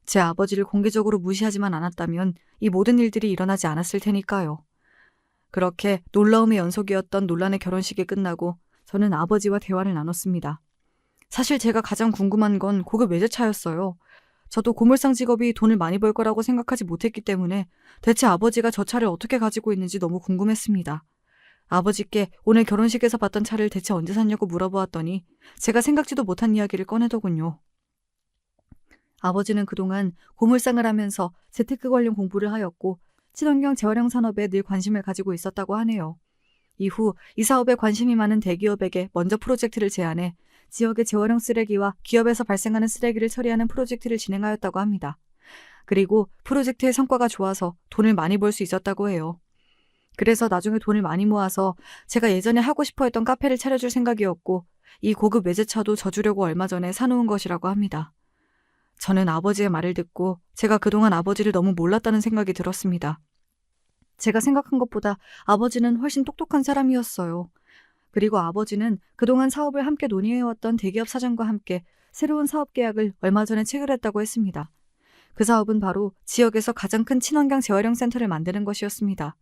제 아버지를 공개적으로 무시하지만 않았다면 이 모든 일들이 일어나지 않았을 테니까요. 그렇게 놀라움의 연속이었던 논란의 결혼식이 끝나고 저는 아버지와 대화를 나눴습니다. 사실 제가 가장 궁금한 건 고급 외제차였어요. 저도 고물상 직업이 돈을 많이 벌 거라고 생각하지 못했기 때문에 대체 아버지가 저 차를 어떻게 가지고 있는지 너무 궁금했습니다. 아버지께 오늘 결혼식에서 봤던 차를 대체 언제 샀냐고 물어보았더니 제가 생각지도 못한 이야기를 꺼내더군요. 아버지는 그동안 고물상을 하면서 재테크 관련 공부를 하였고 친환경 재활용 산업에 늘 관심을 가지고 있었다고 하네요. 이후 이 사업에 관심이 많은 대기업에게 먼저 프로젝트를 제안해 지역의 재활용 쓰레기와 기업에서 발생하는 쓰레기를 처리하는 프로젝트를 진행하였다고 합니다. 그리고 프로젝트의 성과가 좋아서 돈을 많이 벌 수 있었다고 해요. 그래서 나중에 돈을 많이 모아서 제가 예전에 하고 싶어 했던 카페를 차려줄 생각이었고 이 고급 외제차도 저 주려고 얼마 전에 사놓은 것이라고 합니다. 저는 아버지의 말을 듣고 제가 그동안 아버지를 너무 몰랐다는 생각이 들었습니다. 제가 생각한 것보다 아버지는 훨씬 똑똑한 사람이었어요. 그리고 아버지는 그동안 사업을 함께 논의해왔던 대기업 사장과 함께 새로운 사업 계약을 얼마 전에 체결했다고 했습니다. 그 사업은 바로 지역에서 가장 큰 친환경 재활용 센터를 만드는 것이었습니다.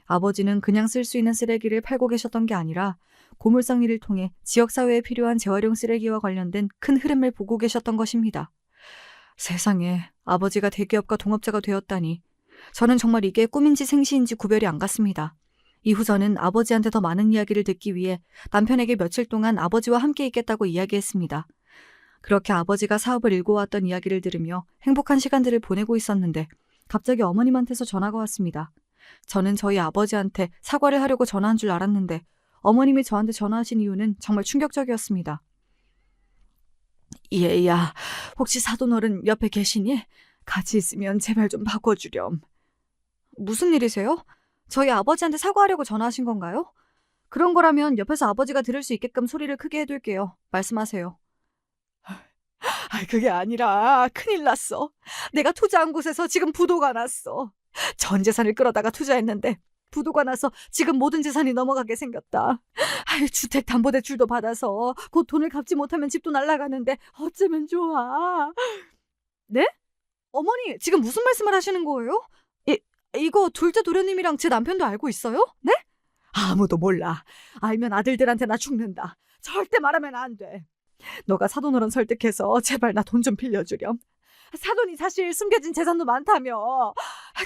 아버지는 그냥 쓸 수 있는 쓰레기를 팔고 계셨던 게 아니라 고물상 일을 통해 지역사회에 필요한 재활용 쓰레기와 관련된 큰 흐름을 보고 계셨던 것입니다. 세상에, 아버지가 대기업과 동업자가 되었다니. 저는 정말 이게 꿈인지 생시인지 구별이 안 갔습니다. 이후 저는 아버지한테 더 많은 이야기를 듣기 위해 남편에게 며칠 동안 아버지와 함께 있겠다고 이야기했습니다. 그렇게 아버지가 사업을 일궈왔던 이야기를 들으며 행복한 시간들을 보내고 있었는데 갑자기 어머님한테서 전화가 왔습니다. 저는 저희 아버지한테 사과를 하려고 전화한 줄 알았는데 어머님이 저한테 전화하신 이유는 정말 충격적이었습니다. 얘야, 혹시 사돈어른 옆에 계시니? 같이 있으면 제발 좀 바꿔주렴. 무슨 일이세요? 저희 아버지한테 사과하려고 전화하신 건가요? 그런 거라면 옆에서 아버지가 들을 수 있게끔 소리를 크게 해둘게요. 말씀하세요. 그게 아니라 큰일 났어. 내가 투자한 곳에서 지금 부도가 났어. 전 재산을 끌어다가 투자했는데 부도가 나서 지금 모든 재산이 넘어가게 생겼다. 주택담보대출도 받아서 곧 돈을 갚지 못하면 집도 날아가는데 어쩌면 좋아. 네? 어머니, 지금 무슨 말씀을 하시는 거예요? 이거 둘째 도련님이랑 제 남편도 알고 있어요? 네? 아무도 몰라. 알면 아들들한테 나 죽는다. 절대 말하면 안 돼. 너가 사돈어른 설득해서 제발 나 돈 좀 빌려주렴. 사돈이 사실 숨겨진 재산도 많다며.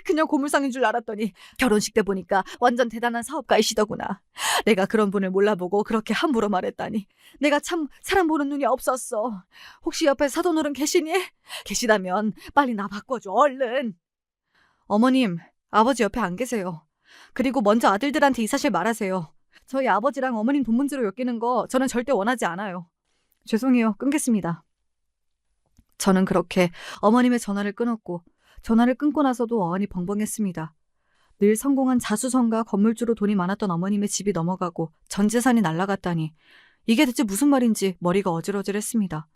그냥 고물상인 줄 알았더니 결혼식 때 보니까 완전 대단한 사업가이시더구나. 내가 그런 분을 몰라보고 그렇게 함부로 말했다니. 내가 참 사람 보는 눈이 없었어. 혹시 옆에 사돈어른 계시니? 계시다면 빨리 나 바꿔줘, 얼른. 어머님, 아버지 옆에 안 계세요. 그리고 먼저 아들들한테 이 사실 말하세요. 저희 아버지랑 어머님 돈 문제로 엮이는 거 저는 절대 원하지 않아요. 죄송해요. 끊겠습니다. 저는 그렇게 어머님의 전화를 끊었고 전화를 끊고 나서도 어안이 벙벙했습니다. 늘 성공한 자수성가 건물주로 돈이 많았던 어머님의 집이 넘어가고 전 재산이 날아갔다니 이게 대체 무슨 말인지 머리가 어질어질했습니다.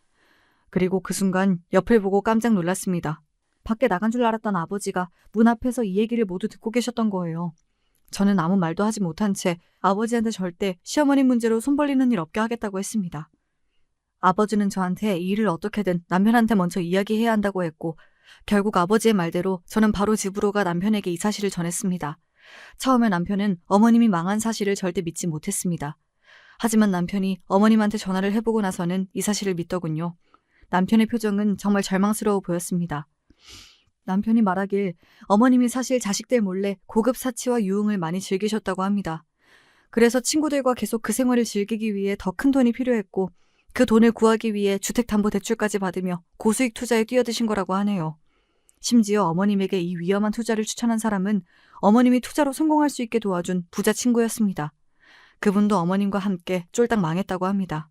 그리고 그 순간 옆을 보고 깜짝 놀랐습니다. 밖에 나간 줄 알았던 아버지가 문 앞에서 이 얘기를 모두 듣고 계셨던 거예요. 저는 아무 말도 하지 못한 채 아버지한테 절대 시어머니 문제로 손 벌리는 일 없게 하겠다고 했습니다. 아버지는 저한테 이 일을 어떻게든 남편한테 먼저 이야기해야 한다고 했고 결국 아버지의 말대로 저는 바로 집으로 가 남편에게 이 사실을 전했습니다. 처음에 남편은 어머님이 망한 사실을 절대 믿지 못했습니다. 하지만 남편이 어머님한테 전화를 해보고 나서는 이 사실을 믿더군요. 남편의 표정은 정말 절망스러워 보였습니다. 남편이 말하길 어머님이 사실 자식들 몰래 고급 사치와 유흥을 많이 즐기셨다고 합니다. 그래서 친구들과 계속 그 생활을 즐기기 위해 더 큰 돈이 필요했고 그 돈을 구하기 위해 주택담보대출까지 받으며 고수익 투자에 뛰어드신 거라고 하네요. 심지어 어머님에게 이 위험한 투자를 추천한 사람은 어머님이 투자로 성공할 수 있게 도와준 부자 친구였습니다. 그분도 어머님과 함께 쫄딱 망했다고 합니다.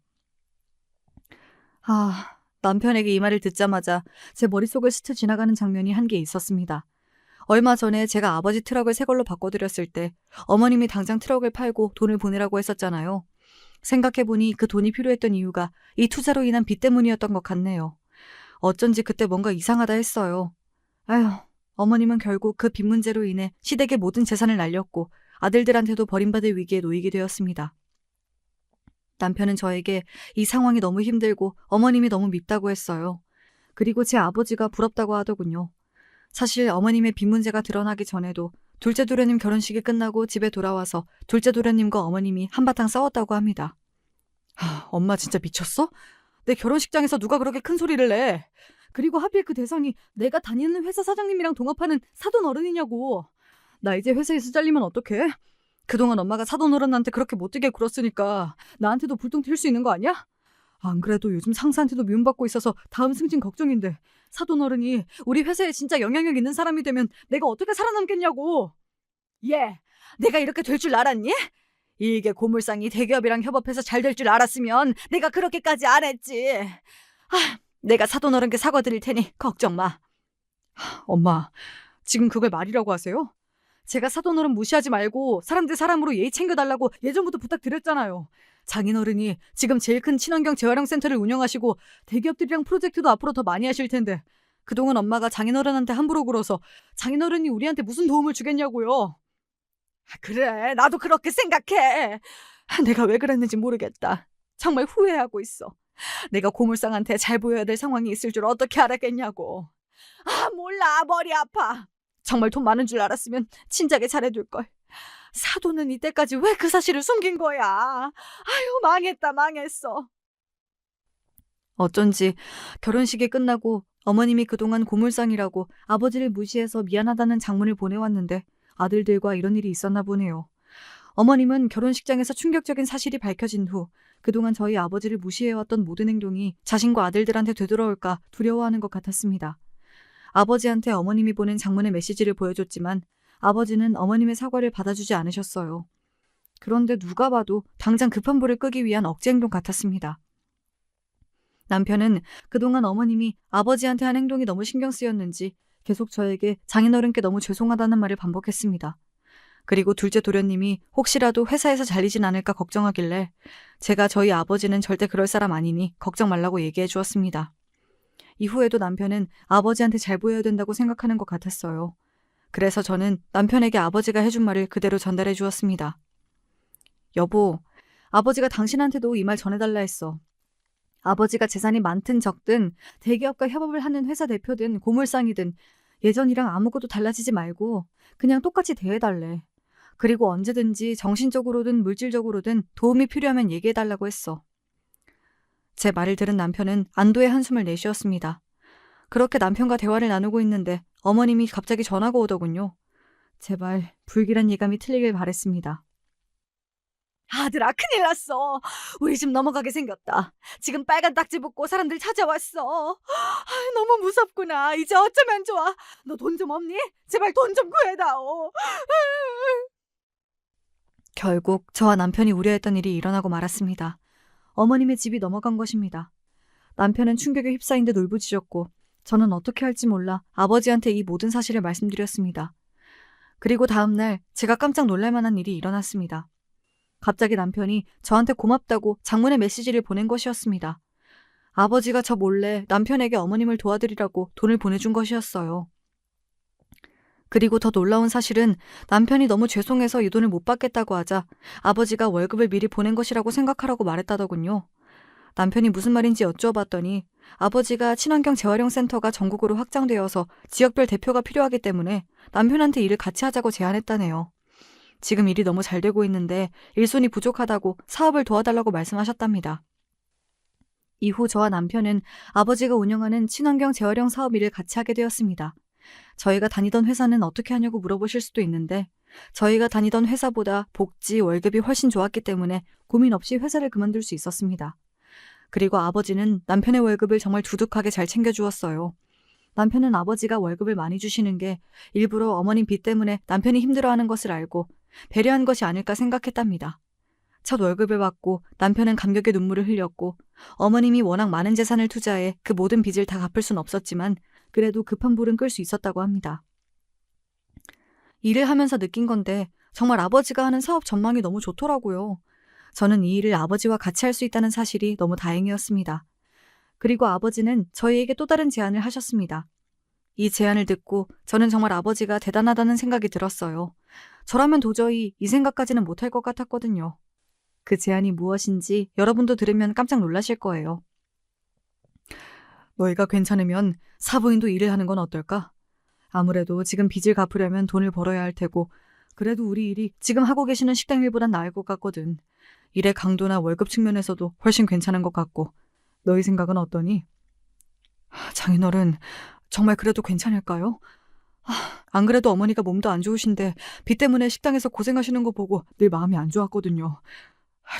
남편에게 이 말을 듣자마자 제 머릿속을 스쳐 지나가는 장면이 한 개 있었습니다. 얼마 전에 제가 아버지 트럭을 새 걸로 바꿔드렸을 때 어머님이 당장 트럭을 팔고 돈을 보내라고 했었잖아요. 생각해보니 그 돈이 필요했던 이유가 이 투자로 인한 빚 때문이었던 것 같네요. 어쩐지 그때 뭔가 이상하다 했어요. 아휴, 어머님은 결국 그 빚 문제로 인해 시댁의 모든 재산을 날렸고 아들들한테도 버림받을 위기에 놓이게 되었습니다. 남편은 저에게 이 상황이 너무 힘들고 어머님이 너무 밉다고 했어요. 그리고 제 아버지가 부럽다고 하더군요. 사실 어머님의 빚 문제가 드러나기 전에도 둘째 도련님 결혼식이 끝나고 집에 돌아와서 둘째 도련님과 어머님이 한바탕 싸웠다고 합니다. 엄마 진짜 미쳤어? 내 결혼식장에서 누가 그렇게 큰 소리를 내? 그리고 하필 그 대상이 내가 다니는 회사 사장님이랑 동업하는 사돈 어른이냐고. 나 이제 회사에서 잘리면 어떡해? 그동안 엄마가 사돈 어른한테 그렇게 못되게 굴었으니까 나한테도 불똥 튈 수 있는 거 아니야? 안 그래도 요즘 상사한테도 미움받고 있어서 다음 승진 걱정인데 사돈 어른이 우리 회사에 진짜 영향력 있는 사람이 되면 내가 어떻게 살아남겠냐고. 내가 이렇게 될 줄 알았니? 이게 고물상이 대기업이랑 협업해서 잘 될 줄 알았으면 내가 그렇게까지 안 했지. 내가 사돈 어른께 사과드릴 테니 걱정 마. 엄마, 지금 그걸 말이라고 하세요? 제가 사돈어른 무시하지 말고 사람들 사람으로 예의 챙겨달라고 예전부터 부탁드렸잖아요. 장인어른이 지금 제일 큰 친환경 재활용 센터를 운영하시고 대기업들이랑 프로젝트도 앞으로 더 많이 하실 텐데 그동안 엄마가 장인어른한테 함부로 굴어서 장인어른이 우리한테 무슨 도움을 주겠냐고요. 그래, 나도 그렇게 생각해. 내가 왜 그랬는지 모르겠다. 정말 후회하고 있어. 내가 고물상한테 잘 보여야 될 상황이 있을 줄 어떻게 알았겠냐고. 몰라, 머리 아파. 정말 돈 많은 줄 알았으면 진작에 잘해둘걸. 사돈은 이때까지 왜 그 사실을 숨긴 거야. 아유, 망했어. 어쩐지 결혼식이 끝나고 어머님이 그동안 고물상이라고 아버지를 무시해서 미안하다는 장문을 보내왔는데 아들들과 이런 일이 있었나 보네요. 어머님은 결혼식장에서 충격적인 사실이 밝혀진 후 그동안 저희 아버지를 무시해왔던 모든 행동이 자신과 아들들한테 되돌아올까 두려워하는 것 같았습니다. 아버지한테 어머님이 보낸 장문의 메시지를 보여줬지만 아버지는 어머님의 사과를 받아주지 않으셨어요. 그런데 누가 봐도 당장 급한 불을 끄기 위한 억지 행동 같았습니다. 남편은 그동안 어머님이 아버지한테 한 행동이 너무 신경 쓰였는지 계속 저에게 장인어른께 너무 죄송하다는 말을 반복했습니다. 그리고 둘째 도련님이 혹시라도 회사에서 잘리진 않을까 걱정하길래 제가 저희 아버지는 절대 그럴 사람 아니니 걱정 말라고 얘기해 주었습니다. 이후에도 남편은 아버지한테 잘 보여야 된다고 생각하는 것 같았어요. 그래서 저는 남편에게 아버지가 해준 말을 그대로 전달해 주었습니다. 여보, 아버지가 당신한테도 이 말 전해달라 했어. 아버지가 재산이 많든 적든 대기업과 협업을 하는 회사 대표든 고물상이든 예전이랑 아무것도 달라지지 말고 그냥 똑같이 대해달래. 그리고 언제든지 정신적으로든 물질적으로든 도움이 필요하면 얘기해달라고 했어. 제 말을 들은 남편은 안도의 한숨을 내쉬었습니다. 그렇게 남편과 대화를 나누고 있는데 어머님이 갑자기 전화가 오더군요. 제발 불길한 예감이 틀리길 바랬습니다. 아들아, 큰일 났어. 우리 집 넘어가게 생겼다. 지금 빨간 딱지 붙고 사람들 찾아왔어. 너무 무섭구나. 이제 어쩌면 좋아. 너 돈 좀 없니? 제발 돈 좀 구해다오. 결국 저와 남편이 우려했던 일이 일어나고 말았습니다. 어머님의 집이 넘어간 것입니다. 남편은 충격에 휩싸인 듯 울부짖었고 저는 어떻게 할지 몰라 아버지한테 이 모든 사실을 말씀드렸습니다. 그리고 다음 날 제가 깜짝 놀랄 만한 일이 일어났습니다. 갑자기 남편이 저한테 고맙다고 장문의 메시지를 보낸 것이었습니다. 아버지가 저 몰래 남편에게 어머님을 도와드리라고 돈을 보내준 것이었어요. 그리고 더 놀라운 사실은 남편이 너무 죄송해서 이 돈을 못 받겠다고 하자 아버지가 월급을 미리 보낸 것이라고 생각하라고 말했다더군요. 남편이 무슨 말인지 여쭈어봤더니 아버지가 친환경 재활용 센터가 전국으로 확장되어서 지역별 대표가 필요하기 때문에 남편한테 일을 같이 하자고 제안했다네요. 지금 일이 너무 잘 되고 있는데 일손이 부족하다고 사업을 도와달라고 말씀하셨답니다. 이후 저와 남편은 아버지가 운영하는 친환경 재활용 사업 일을 같이 하게 되었습니다. 저희가 다니던 회사는 어떻게 하냐고 물어보실 수도 있는데 저희가 다니던 회사보다 복지, 월급이 훨씬 좋았기 때문에 고민 없이 회사를 그만둘 수 있었습니다. 그리고 아버지는 남편의 월급을 정말 두둑하게 잘 챙겨주었어요. 남편은 아버지가 월급을 많이 주시는 게 일부러 어머님 빚 때문에 남편이 힘들어하는 것을 알고 배려한 것이 아닐까 생각했답니다. 첫 월급을 받고 남편은 감격의 눈물을 흘렸고 어머님이 워낙 많은 재산을 투자해 그 모든 빚을 다 갚을 순 없었지만 그래도 급한 불은 끌 수 있었다고 합니다. 일을 하면서 느낀 건데 정말 아버지가 하는 사업 전망이 너무 좋더라고요. 저는 이 일을 아버지와 같이 할 수 있다는 사실이 너무 다행이었습니다. 그리고 아버지는 저희에게 또 다른 제안을 하셨습니다. 이 제안을 듣고 저는 정말 아버지가 대단하다는 생각이 들었어요. 저라면 도저히 이 생각까지는 못할 것 같았거든요. 그 제안이 무엇인지 여러분도 들으면 깜짝 놀라실 거예요. 너희가 괜찮으면 사부인도 일을 하는 건 어떨까? 아무래도 지금 빚을 갚으려면 돈을 벌어야 할 테고 그래도 우리 일이 지금 하고 계시는 식당 일보단 나을 것 같거든. 일의 강도나 월급 측면에서도 훨씬 괜찮은 것 같고 너희 생각은 어떠니? 장인어른, 정말 그래도 괜찮을까요? 안 그래도 어머니가 몸도 안 좋으신데 빚 때문에 식당에서 고생하시는 거 보고 늘 마음이 안 좋았거든요.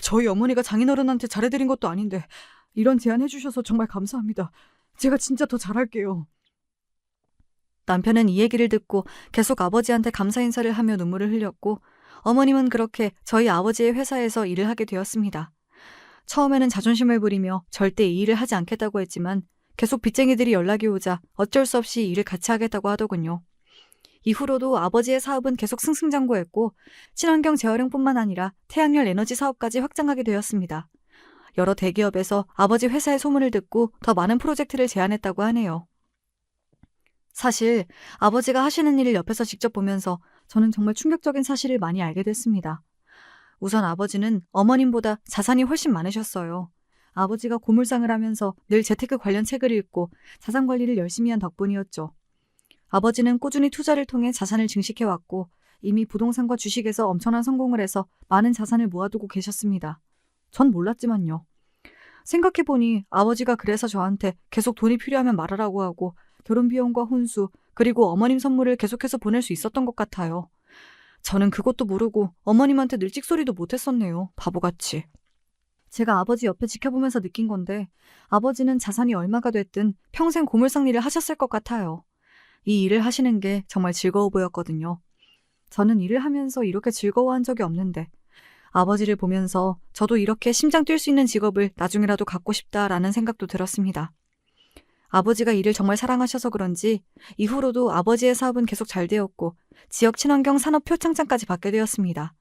저희 어머니가 장인어른한테 잘해드린 것도 아닌데 이런 제안 해주셔서 정말 감사합니다. 제가 진짜 더 잘할게요. 남편은 이 얘기를 듣고 계속 아버지한테 감사 인사를 하며 눈물을 흘렸고 어머님은 그렇게 저희 아버지의 회사에서 일을 하게 되었습니다. 처음에는 자존심을 부리며 절대 이 일을 하지 않겠다고 했지만 계속 빚쟁이들이 연락이 오자 어쩔 수 없이 일을 같이 하겠다고 하더군요. 이후로도 아버지의 사업은 계속 승승장구했고 친환경 재활용뿐만 아니라 태양열 에너지 사업까지 확장하게 되었습니다. 여러 대기업에서 아버지 회사의 소문을 듣고 더 많은 프로젝트를 제안했다고 하네요. 사실 아버지가 하시는 일을 옆에서 직접 보면서 저는 정말 충격적인 사실을 많이 알게 됐습니다. 우선 아버지는 어머님보다 자산이 훨씬 많으셨어요. 아버지가 고물상을 하면서 늘 재테크 관련 책을 읽고 자산 관리를 열심히 한 덕분이었죠. 아버지는 꾸준히 투자를 통해 자산을 증식해왔고 이미 부동산과 주식에서 엄청난 성공을 해서 많은 자산을 모아두고 계셨습니다. 전 몰랐지만요. 생각해보니 아버지가 그래서 저한테 계속 돈이 필요하면 말하라고 하고 결혼비용과 혼수 그리고 어머님 선물을 계속해서 보낼 수 있었던 것 같아요. 저는 그것도 모르고 어머님한테 늘 찍소리도 못했었네요. 바보같이. 제가 아버지 옆에 지켜보면서 느낀 건데 아버지는 자산이 얼마가 됐든 평생 고물상 일을 하셨을 것 같아요. 이 일을 하시는 게 정말 즐거워 보였거든요. 저는 일을 하면서 이렇게 즐거워한 적이 없는데 아버지를 보면서 저도 이렇게 심장 뛸 수 있는 직업을 나중에라도 갖고 싶다라는 생각도 들었습니다. 아버지가 일을 정말 사랑하셔서 그런지 이후로도 아버지의 사업은 계속 잘 되었고 지역 친환경 산업 표창장까지 받게 되었습니다.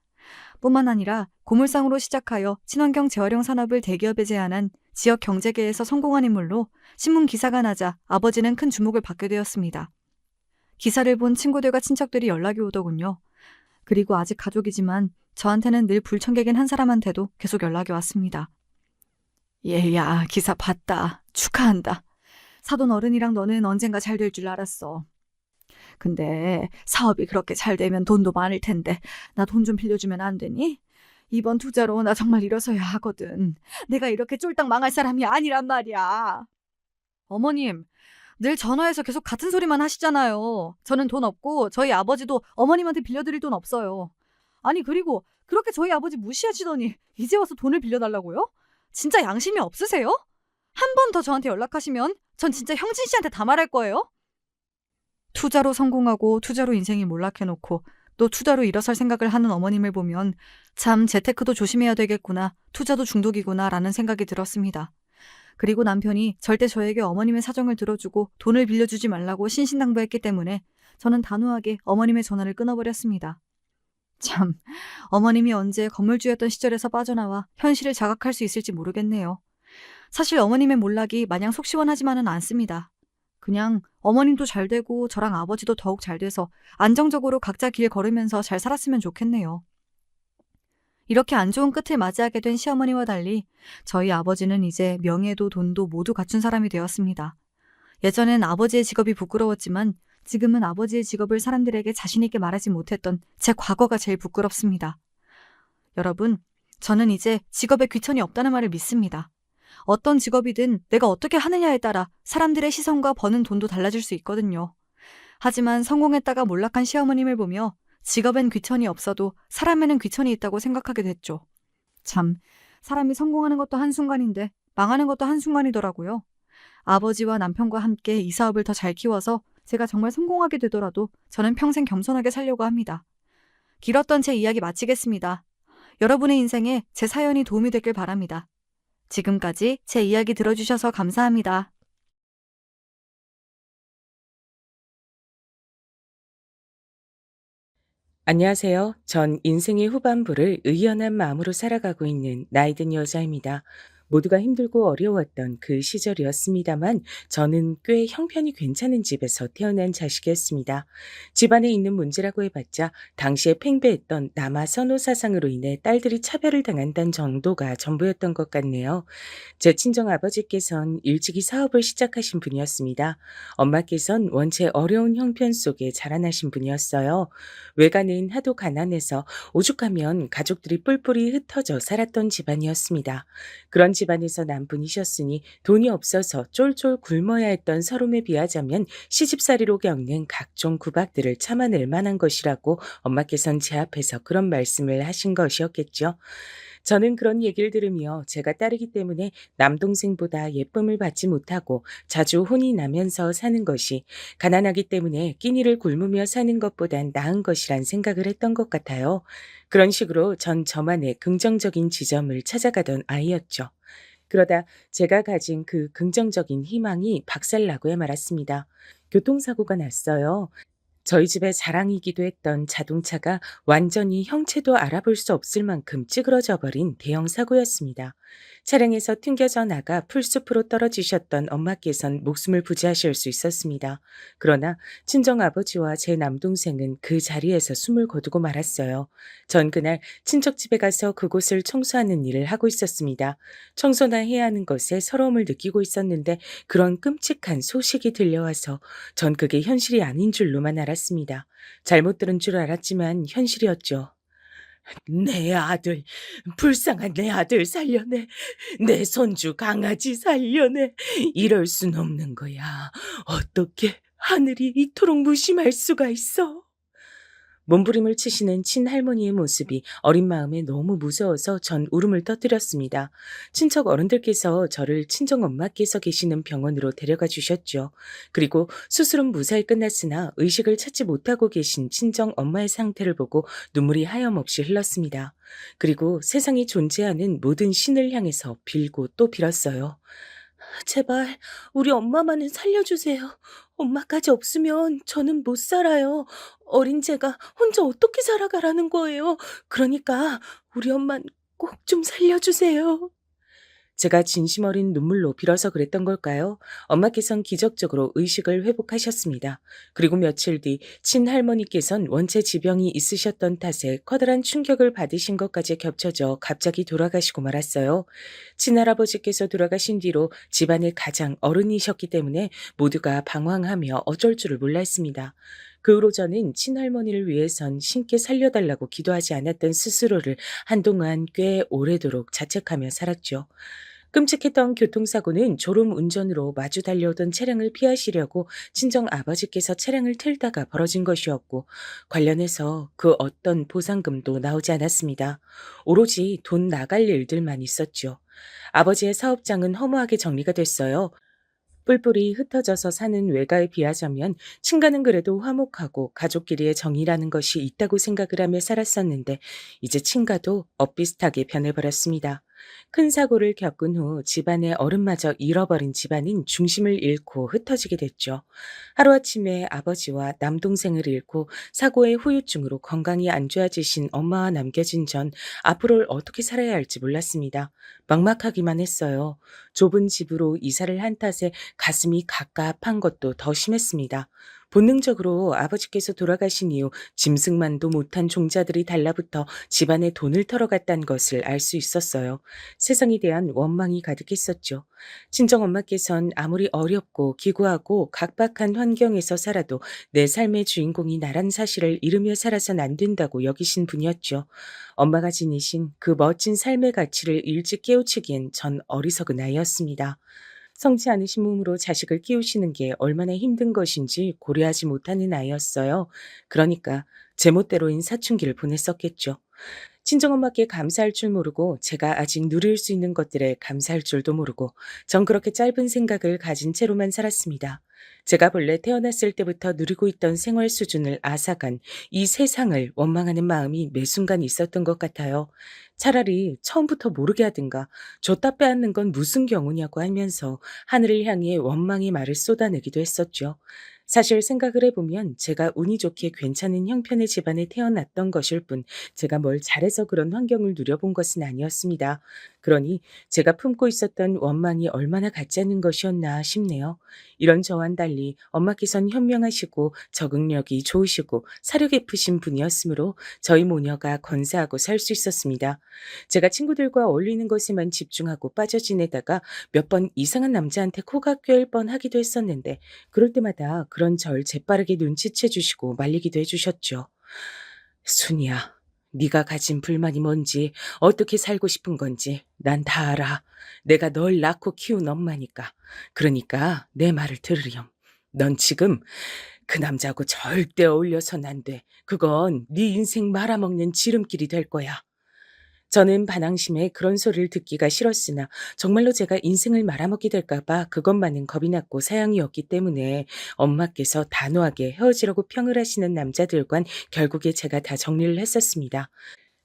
뿐만 아니라 고물상으로 시작하여 친환경 재활용 산업을 대기업에 제안한 지역 경제계에서 성공한 인물로 신문 기사가 나자 아버지는 큰 주목을 받게 되었습니다. 기사를 본 친구들과 친척들이 연락이 오더군요. 그리고 아직 가족이지만 저한테는 늘 불청객인 한 사람한테도 계속 연락이 왔습니다. 얘야, 기사 봤다. 축하한다. 사돈 어른이랑 너는 언젠가 잘 될 줄 알았어. 근데 사업이 그렇게 잘 되면 돈도 많을 텐데 나 돈 좀 빌려주면 안 되니? 이번 투자로 나 정말 일어서야 하거든. 내가 이렇게 쫄딱 망할 사람이 아니란 말이야. 어머님, 늘 전화해서 계속 같은 소리만 하시잖아요. 저는 돈 없고 저희 아버지도 어머님한테 빌려드릴 돈 없어요. 아니, 그리고 그렇게 저희 아버지 무시하시더니 이제 와서 돈을 빌려달라고요? 진짜 양심이 없으세요? 한 번 더 저한테 연락하시면 전 진짜 형진 씨한테 다 말할 거예요. 투자로 성공하고 투자로 인생이 몰락해놓고 또 투자로 일어설 생각을 하는 어머님을 보면 참 재테크도 조심해야 되겠구나, 투자도 중독이구나 라는 생각이 들었습니다. 그리고 남편이 절대 저에게 어머님의 사정을 들어주고 돈을 빌려주지 말라고 신신당부했기 때문에 저는 단호하게 어머님의 전화를 끊어버렸습니다. 참, 어머님이 언제 건물주였던 시절에서 빠져나와 현실을 자각할 수 있을지 모르겠네요. 사실 어머님의 몰락이 마냥 속 시원하지만은 않습니다. 그냥 어머님도 잘 되고 저랑 아버지도 더욱 잘 돼서 안정적으로 각자 길 걸으면서 잘 살았으면 좋겠네요. 이렇게 안 좋은 끝을 맞이하게 된 시어머니와 달리 저희 아버지는 이제 명예도 돈도 모두 갖춘 사람이 되었습니다. 예전엔 아버지의 직업이 부끄러웠지만 지금은 아버지의 직업을 사람들에게 자신 있게 말하지 못했던 제 과거가 제일 부끄럽습니다. 여러분, 저는 이제 직업에 귀천이 없다는 말을 믿습니다. 어떤 직업이든 내가 어떻게 하느냐에 따라 사람들의 시선과 버는 돈도 달라질 수 있거든요. 하지만 성공했다가 몰락한 시어머님을 보며 직업엔 귀천이 없어도 사람에는 귀천이 있다고 생각하게 됐죠. 참, 사람이 성공하는 것도 한순간인데 망하는 것도 한순간이더라고요. 아버지와 남편과 함께 이 사업을 더 잘 키워서 제가 정말 성공하게 되더라도 저는 평생 겸손하게 살려고 합니다. 길었던 제 이야기 마치겠습니다. 여러분의 인생에 제 사연이 도움이 됐길 바랍니다. 지금까지 제 이야기 들어주셔서 감사합니다. 안녕하세요. 전 인생의 후반부를 의연한 마음으로 살아가고 있는 나이든 여자입니다. 모두가 힘들고 어려웠던 그 시절이었습니다만 저는 꽤 형편이 괜찮은 집에서 태어난 자식이었습니다. 집안에 있는 문제라고 해봤자 당시에 팽배했던 남아 선호 사상으로 인해 딸들이 차별을 당한다는 정도가 전부였던 것 같네요. 제 친정 아버지께선 일찍이 사업을 시작하신 분이었습니다. 엄마께선 원체 어려운 형편 속에 자라나신 분이었어요. 외가는 하도 가난해서 오죽하면 가족들이 뿔뿔이 흩어져 살았던 집안이었습니다. 그런 집안에서 난 분이셨으니 돈이 없어서 쫄쫄 굶어야 했던 서름에 비하자면 시집살이로 겪는 각종 구박들을 참아낼 만한 것이라고 엄마께선 제 앞에서 그런 말씀을 하신 것이었겠죠. 저는 그런 얘기를 들으며 제가 딸이기 때문에 남동생보다 예쁨을 받지 못하고 자주 혼이 나면서 사는 것이 가난하기 때문에 끼니를 굶으며 사는 것보단 나은 것이란 생각을 했던 것 같아요. 그런 식으로 전 저만의 긍정적인 지점을 찾아가던 아이였죠. 그러다 제가 가진 그 긍정적인 희망이 박살나고야 말았습니다. 교통사고가 났어요. 저희 집의 자랑이기도 했던 자동차가 완전히 형체도 알아볼 수 없을 만큼 찌그러져 버린 대형 사고였습니다. 차량에서 튕겨져 나가 풀숲으로 떨어지셨던 엄마께선 목숨을 부지하실 수 있었습니다. 그러나 친정아버지와 제 남동생은 그 자리에서 숨을 거두고 말았어요. 전 그날 친척집에 가서 그곳을 청소하는 일을 하고 있었습니다. 청소나 해야 하는 것에 서러움을 느끼고 있었는데 그런 끔찍한 소식이 들려와서 전 그게 현실이 아닌 줄로만 알았습니다. 잘못 들은 줄 알았지만 현실이었죠. 내 아들, 불쌍한 내 아들 살려내. 내 손주 강아지 살려내. 이럴 순 없는 거야. 어떻게 하늘이 이토록 무심할 수가 있어? 몸부림을 치시는 친할머니의 모습이 어린 마음에 너무 무서워서 전 울음을 터뜨렸습니다. 친척 어른들께서 저를 친정엄마께서 계시는 병원으로 데려가 주셨죠. 그리고 수술은 무사히 끝났으나 의식을 찾지 못하고 계신 친정엄마의 상태를 보고 눈물이 하염없이 흘렀습니다. 그리고 세상에 존재하는 모든 신을 향해서 빌고 또 빌었어요. 제발 우리 엄마만은 살려주세요. 엄마까지 없으면 저는 못 살아요. 어린 제가 혼자 어떻게 살아가라는 거예요. 그러니까 우리 엄만 꼭 좀 살려주세요. 제가 진심 어린 눈물로 빌어서 그랬던 걸까요? 엄마께선 기적적으로 의식을 회복하셨습니다. 그리고 며칠 뒤 친할머니께선 원체 지병이 있으셨던 탓에 커다란 충격을 받으신 것까지 겹쳐져 갑자기 돌아가시고 말았어요. 친할아버지께서 돌아가신 뒤로 집안의 가장 어른이셨기 때문에 모두가 방황하며 어쩔 줄을 몰라 했습니다. 그 후로 저는 친할머니를 위해선 신께 살려달라고 기도하지 않았던 스스로를 한동안 꽤 오래도록 자책하며 살았죠. 끔찍했던 교통사고는 졸음 운전으로 마주 달려오던 차량을 피하시려고 친정 아버지께서 차량을 틀다가 벌어진 것이었고, 관련해서 그 어떤 보상금도 나오지 않았습니다. 오로지 돈 나갈 일들만 있었죠. 아버지의 사업장은 허무하게 정리가 됐어요. 뿔뿔이 흩어져서 사는 외가에 비하자면 친가는 그래도 화목하고 가족끼리의 정이라는 것이 있다고 생각을 하며 살았었는데, 이제 친가도 엇비슷하게 변해버렸습니다. 큰 사고를 겪은 후 집안의 어른마저 잃어버린 집안은 중심을 잃고 흩어지게 됐죠. 하루아침에 아버지와 남동생을 잃고 사고의 후유증으로 건강이 안 좋아지신 엄마와 남겨진 전, 앞으로를 어떻게 살아야 할지 몰랐습니다. 막막하기만 했어요. 좁은 집으로 이사를 한 탓에 가슴이 갑갑한 것도 더 심했습니다. 본능적으로 아버지께서 돌아가신 이후 짐승만도 못한 종자들이 달라붙어 집안에 돈을 털어갔다는 것을 알 수 있었어요. 세상에 대한 원망이 가득했었죠. 친정엄마께선 아무리 어렵고 기구하고 각박한 환경에서 살아도 내 삶의 주인공이 나란 사실을 잃으며 살아선 안 된다고 여기신 분이었죠. 엄마가 지니신 그 멋진 삶의 가치를 일찍 깨우치기엔 전 어리석은 아이였습니다. 성치 않으신 몸으로 자식을 키우시는 게 얼마나 힘든 것인지 고려하지 못하는 아이였어요. 그러니까 제멋대로인 사춘기를 보냈었겠죠. 친정엄마께 감사할 줄 모르고 제가 아직 누릴 수 있는 것들에 감사할 줄도 모르고 전 그렇게 짧은 생각을 가진 채로만 살았습니다. 제가 본래 태어났을 때부터 누리고 있던 생활 수준을 앗아간 이 세상을 원망하는 마음이 매 순간 있었던 것 같아요. 차라리 처음부터 모르게 하든가 줬다 빼앗는 건 무슨 경우냐고 하면서 하늘을 향해 원망의 말을 쏟아내기도 했었죠. 사실 생각을 해보면 제가 운이 좋게 괜찮은 형편의 집안에 태어났던 것일 뿐, 제가 뭘 잘해서 그런 환경을 누려본 것은 아니었습니다. 그러니 제가 품고 있었던 원망이 얼마나 가짜는 것이었나 싶네요. 이런 저와는 달리 엄마께선 현명하시고 적응력이 좋으시고 사려 깊으신 분이었으므로 저희 모녀가 건사하고 살 수 있었습니다. 제가 친구들과 어울리는 것에만 집중하고 빠져 지내다가 몇 번 이상한 남자한테 코가 꿰일 뻔하기도 했었는데, 그럴 때마다 그런 절 재빠르게 눈치채 주시고 말리기도 해주셨죠. 순이야, 네가 가진 불만이 뭔지, 어떻게 살고 싶은 건지 난 다 알아. 내가 널 낳고 키운 엄마니까. 그러니까 내 말을 들으렴. 넌 지금 그 남자하고 절대 어울려선 안 돼. 그건 네 인생 말아먹는 지름길이 될 거야. 저는 반항심에 그런 소리를 듣기가 싫었으나 정말로 제가 인생을 말아먹게 될까 봐 그것만은 겁이 났고 사양이었기 때문에 엄마께서 단호하게 헤어지라고 평을 하시는 남자들과는 결국에 제가 다 정리를 했었습니다.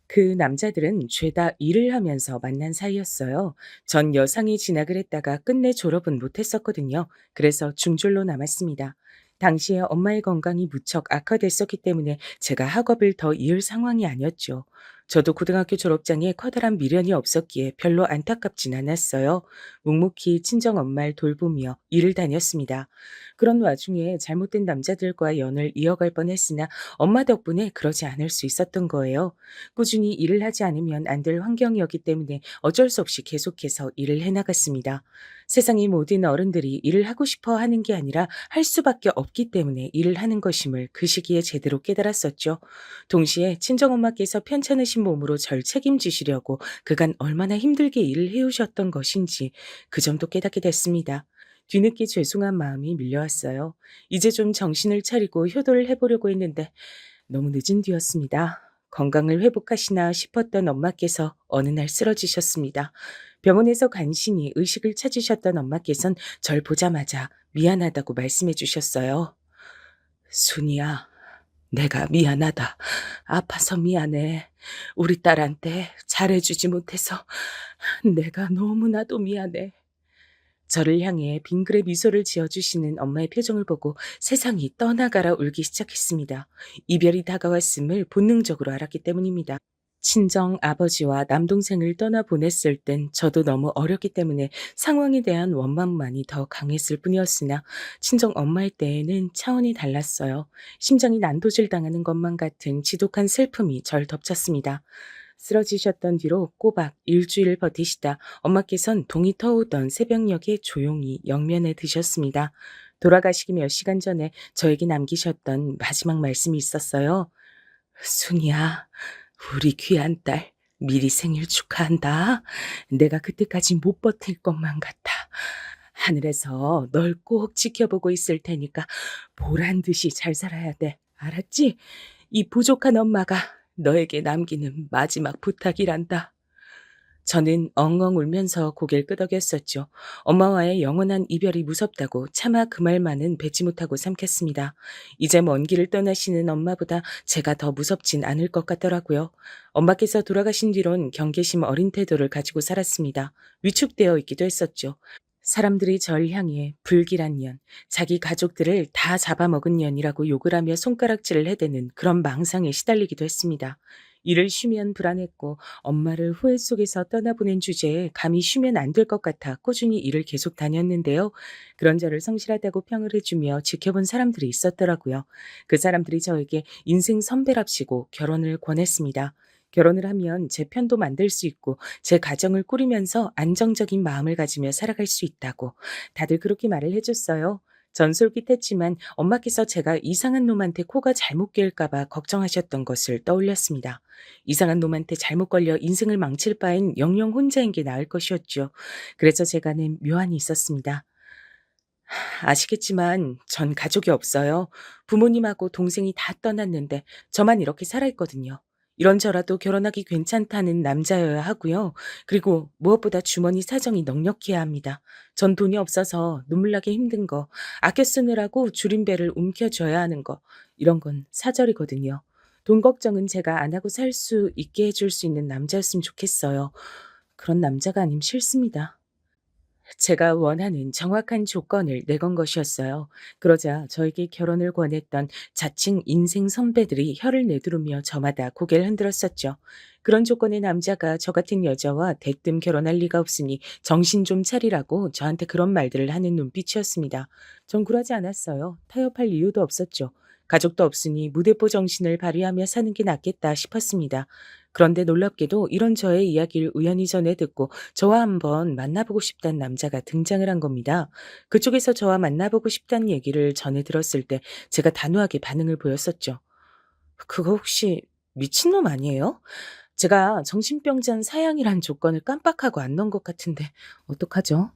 그 남자들은 죄다 일을 하면서 만난 사이였어요. 전 여상이 진학을 했다가 끝내 졸업은 못했었거든요. 그래서 중졸로 남았습니다. 당시에 엄마의 건강이 무척 악화됐었기 때문에 제가 학업을 더 이을 상황이 아니었죠. 저도 고등학교 졸업장에 커다란 미련이 없었기에 별로 안타깝진 않았어요. 묵묵히 친정 엄마를 돌보며 일을 다녔습니다. 그런 와중에 잘못된 남자들과 연을 이어갈 뻔했으나 엄마 덕분에 그러지 않을 수 있었던 거예요. 꾸준히 일을 하지 않으면 안 될 환경이었기 때문에 어쩔 수 없이 계속해서 일을 해나갔습니다. 세상의 모든 어른들이 일을 하고 싶어 하는 게 아니라 할 수밖에 없기 때문에 일을 하는 것임을 그 시기에 제대로 깨달았었죠. 동시에 친정엄마께서 편찮으신 몸으로 절 책임지시려고 그간 얼마나 힘들게 일을 해오셨던 것인지 그 점도 깨닫게 됐습니다. 뒤늦게 죄송한 마음이 밀려왔어요. 이제 좀 정신을 차리고 효도를 해보려고 했는데 너무 늦은 뒤였습니다. 건강을 회복하시나 싶었던 엄마께서 어느 날 쓰러지셨습니다. 병원에서 간신히 의식을 찾으셨던 엄마께선 절 보자마자 미안하다고 말씀해 주셨어요. 순이야, 내가 미안하다. 아파서 미안해. 우리 딸한테 잘해주지 못해서 내가 너무나도 미안해. 저를 향해 빙그레 미소를 지어주시는 엄마의 표정을 보고 세상이 떠나가라 울기 시작했습니다. 이별이 다가왔음을 본능적으로 알았기 때문입니다. 친정 아버지와 남동생을 떠나보냈을 땐 저도 너무 어렸기 때문에 상황에 대한 원망만이 더 강했을 뿐이었으나 친정 엄마의 때에는 차원이 달랐어요. 심장이 난도질 당하는 것만 같은 지독한 슬픔이 절 덮쳤습니다. 쓰러지셨던 뒤로 꼬박 일주일 버티시다 엄마께선 동이 터오던 새벽녘에 조용히 영면에 드셨습니다. 돌아가시기 몇 시간 전에 저에게 남기셨던 마지막 말씀이 있었어요. 순이야, 우리 귀한 딸, 미리 생일 축하한다. 내가 그때까지 못 버틸 것만 같아. 하늘에서 널 꼭 지켜보고 있을 테니까 보란 듯이 잘 살아야 돼. 알았지? 이 부족한 엄마가 너에게 남기는 마지막 부탁이란다. 저는 엉엉 울면서 고개를 끄덕였었죠. 엄마와의 영원한 이별이 무섭다고 차마 그 말만은 뱉지 못하고 삼켰습니다. 이제 먼 길을 떠나시는 엄마보다 제가 더 무섭진 않을 것 같더라고요. 엄마께서 돌아가신 뒤론 경계심 어린 태도를 가지고 살았습니다. 위축되어 있기도 했었죠. 사람들이 절 향해 불길한 년, 자기 가족들을 다 잡아먹은 년이라고 욕을 하며 손가락질을 해대는 그런 망상에 시달리기도 했습니다. 일을 쉬면 불안했고 엄마를 후회 속에서 떠나보낸 주제에 감히 쉬면 안 될 것 같아 꾸준히 일을 계속 다녔는데요. 그런 저를 성실하다고 평을 해주며 지켜본 사람들이 있었더라고요. 그 사람들이 저에게 인생 선배랍시고 결혼을 권했습니다. 결혼을 하면 제 편도 만들 수 있고 제 가정을 꾸리면서 안정적인 마음을 가지며 살아갈 수 있다고 다들 그렇게 말을 해줬어요. 전 솔깃했지만 엄마께서 제가 이상한 놈한테 코가 잘못 끼일까 봐 걱정하셨던 것을 떠올렸습니다. 이상한 놈한테 잘못 걸려 인생을 망칠 바엔 영영 혼자인 게 나을 것이었죠. 그래서 제가 낸 묘안이 있었습니다. 아시겠지만 전 가족이 없어요. 부모님하고 동생이 다 떠났는데 저만 이렇게 살아있거든요. 이런저라도 결혼하기 괜찮다는 남자여야 하고요. 그리고 무엇보다 주머니 사정이 넉넉해야 합니다. 전 돈이 없어서 눈물 나게 힘든 거, 아껴 쓰느라고 줄임배를 움켜줘야 하는 거, 이런 건 사절이거든요. 돈 걱정은 제가 안 하고 살 수 있게 해줄 수 있는 남자였으면 좋겠어요. 그런 남자가 아님 싫습니다. 제가 원하는 정확한 조건을 내건 것이었어요. 그러자 저에게 결혼을 권했던 자칭 인생 선배들이 혀를 내두르며 저마다 고개를 흔들었었죠. 그런 조건의 남자가 저 같은 여자와 대뜸 결혼할 리가 없으니 정신 좀 차리라고 저한테 그런 말들을 하는 눈빛이었습니다. 전 굴하지 않았어요. 타협할 이유도 없었죠. 가족도 없으니 무대뽀 정신을 발휘하며 사는 게 낫겠다 싶었습니다. 그런데 놀랍게도 이런 저의 이야기를 우연히 전해 듣고 저와 한번 만나보고 싶다는 남자가 등장을 한 겁니다. 그쪽에서 저와 만나보고 싶다는 얘기를 전해 들었을 때 제가 단호하게 반응을 보였었죠. 그거 혹시 미친놈 아니에요? 제가 정신병자 사양이란 조건을 깜빡하고 안 넣은 것 같은데 어떡하죠?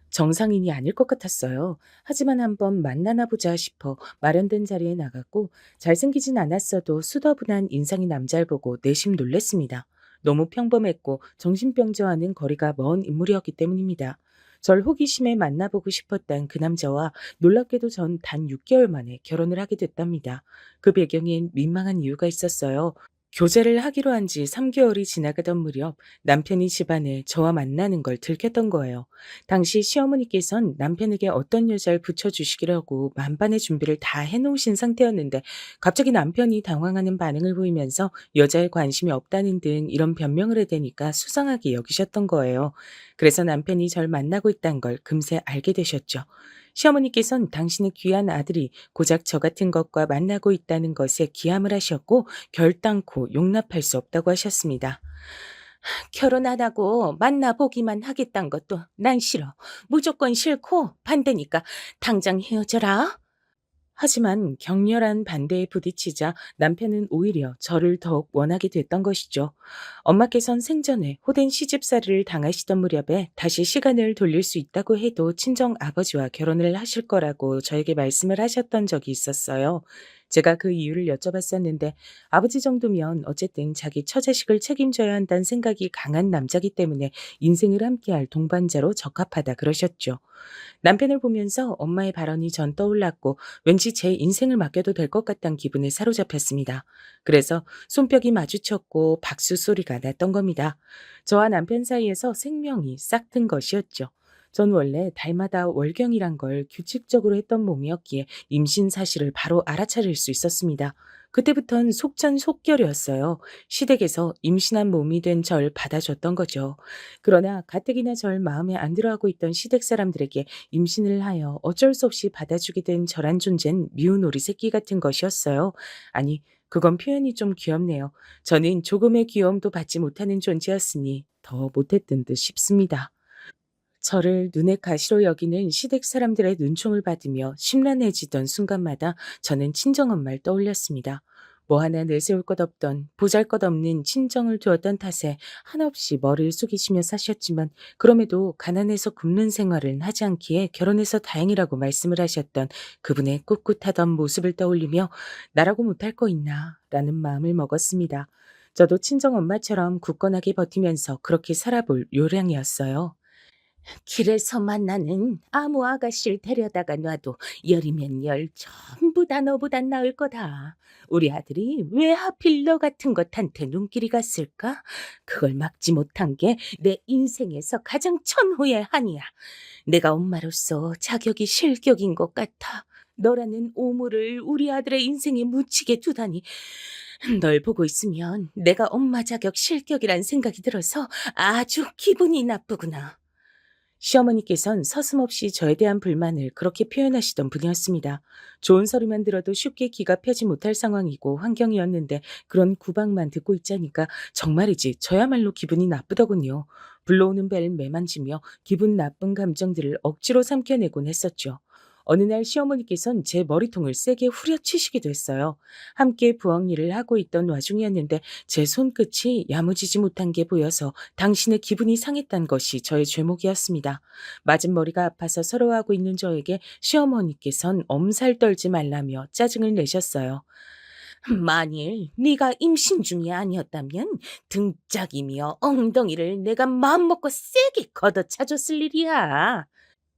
정상인이 아닐 것 같았어요. 하지만 한번 만나나 보자 싶어 마련된 자리에 나갔고 잘생기진 않았어도 수더분한 인상의 남자를 보고 내심 놀랬습니다. 너무 평범했고 정신병자와는 거리가 먼 인물이었기 때문입니다. 절 호기심에 만나보고 싶었던 그 남자와 놀랍게도 전 단 6개월 만에 결혼을 하게 됐답니다. 그 배경엔 민망한 이유가 있었어요. 교제를 하기로 한 지 3개월이 지나가던 무렵 남편이 집안에 저와 만나는 걸 들켰던 거예요. 당시 시어머니께선 남편에게 어떤 여자를 붙여주시기라고 만반의 준비를 다 해놓으신 상태였는데 갑자기 남편이 당황하는 반응을 보이면서 여자에 관심이 없다는 등 이런 변명을 해대니까 수상하게 여기셨던 거예요. 그래서 남편이 절 만나고 있다는 걸 금세 알게 되셨죠. 시어머니께선 당신의 귀한 아들이 고작 저 같은 것과 만나고 있다는 것에 기함을 하셨고 결단코 용납할 수 없다고 하셨습니다. 결혼 안 하고 만나보기만 하겠다는 것도 난 싫어. 무조건 싫고 반대니까 당장 헤어져라. 하지만 격렬한 반대에 부딪히자 남편은 오히려 저를 더욱 원하게 됐던 것이죠. 엄마께선 생전에 호된 시집살이를 당하시던 무렵에 다시 시간을 돌릴 수 있다고 해도 친정 아버지와 결혼을 하실 거라고 저에게 말씀을 하셨던 적이 있었어요. 제가 그 이유를 여쭤봤었는데 아버지 정도면 어쨌든 자기 처자식을 책임져야 한다는 생각이 강한 남자기 때문에 인생을 함께할 동반자로 적합하다 그러셨죠. 남편을 보면서 엄마의 발언이 전 떠올랐고 왠지 제 인생을 맡겨도 될 것 같다는 기분에 사로잡혔습니다. 그래서 손뼉이 마주쳤고 박수 소리가 났던 겁니다. 저와 남편 사이에서 생명이 싹튼 것이었죠. 전 원래 달마다 월경이란 걸 규칙적으로 했던 몸이었기에 임신 사실을 바로 알아차릴 수 있었습니다. 그때부턴 속전속결이었어요. 시댁에서 임신한 몸이 된 절 받아줬던 거죠. 그러나 가뜩이나 절 마음에 안 들어하고 있던 시댁 사람들에게 임신을 하여 어쩔 수 없이 받아주게 된 저란 존재는 미운 오리 새끼 같은 것이었어요. 아니, 그건 표현이 좀 귀엽네요. 저는 조금의 귀여움도 받지 못하는 존재였으니 더 못했던 듯 싶습니다. 저를 눈의 가시로 여기는 시댁 사람들의 눈총을 받으며 심란해지던 순간마다 저는 친정엄마를 떠올렸습니다. 뭐 하나 내세울 것 없던 보잘것없는 친정을 두었던 탓에 한없이 머리를 숙이시며 사셨지만 그럼에도 가난해서 굶는 생활은 하지 않기에 결혼해서 다행이라고 말씀을 하셨던 그분의 꿋꿋하던 모습을 떠올리며 나라고 못할 거 있나 라는 마음을 먹었습니다. 저도 친정엄마처럼 굳건하게 버티면서 그렇게 살아볼 요량이었어요. 길에서 만나는 아무 아가씨를 데려다가 놔도 열이면 열 전부 다 너보단 나을 거다. 우리 아들이 왜 하필 너 같은 것한테 눈길이 갔을까? 그걸 막지 못한 게 내 인생에서 가장 천후의 한이야. 내가 엄마로서 자격이 실격인 것 같아. 너라는 오물을 우리 아들의 인생에 묻히게 두다니. 널 보고 있으면 내가 엄마 자격 실격이란 생각이 들어서 아주 기분이 나쁘구나. 시어머니께선 서슴없이 저에 대한 불만을 그렇게 표현하시던 분이었습니다. 좋은 소리만 들어도 쉽게 귀가 펴지 못할 상황이고 환경이었는데 그런 구박만 듣고 있자니까 정말이지 저야말로 기분이 나쁘더군요. 불러오는 벨을 매만지며 기분 나쁜 감정들을 억지로 삼켜내곤 했었죠. 어느 날 시어머니께선 제 머리통을 세게 후려치시기도 했어요. 함께 부엌 일을 하고 있던 와중이었는데 제 손끝이 야무지지 못한 게 보여서 당신의 기분이 상했단 것이 저의 죄목이었습니다. 맞은 머리가 아파서 서러워하고 있는 저에게 시어머니께선 엄살 떨지 말라며 짜증을 내셨어요. 만일 네가 임신 중이 아니었다면 등짝이며 엉덩이를 내가 마음먹고 세게 걷어차줬을 일이야.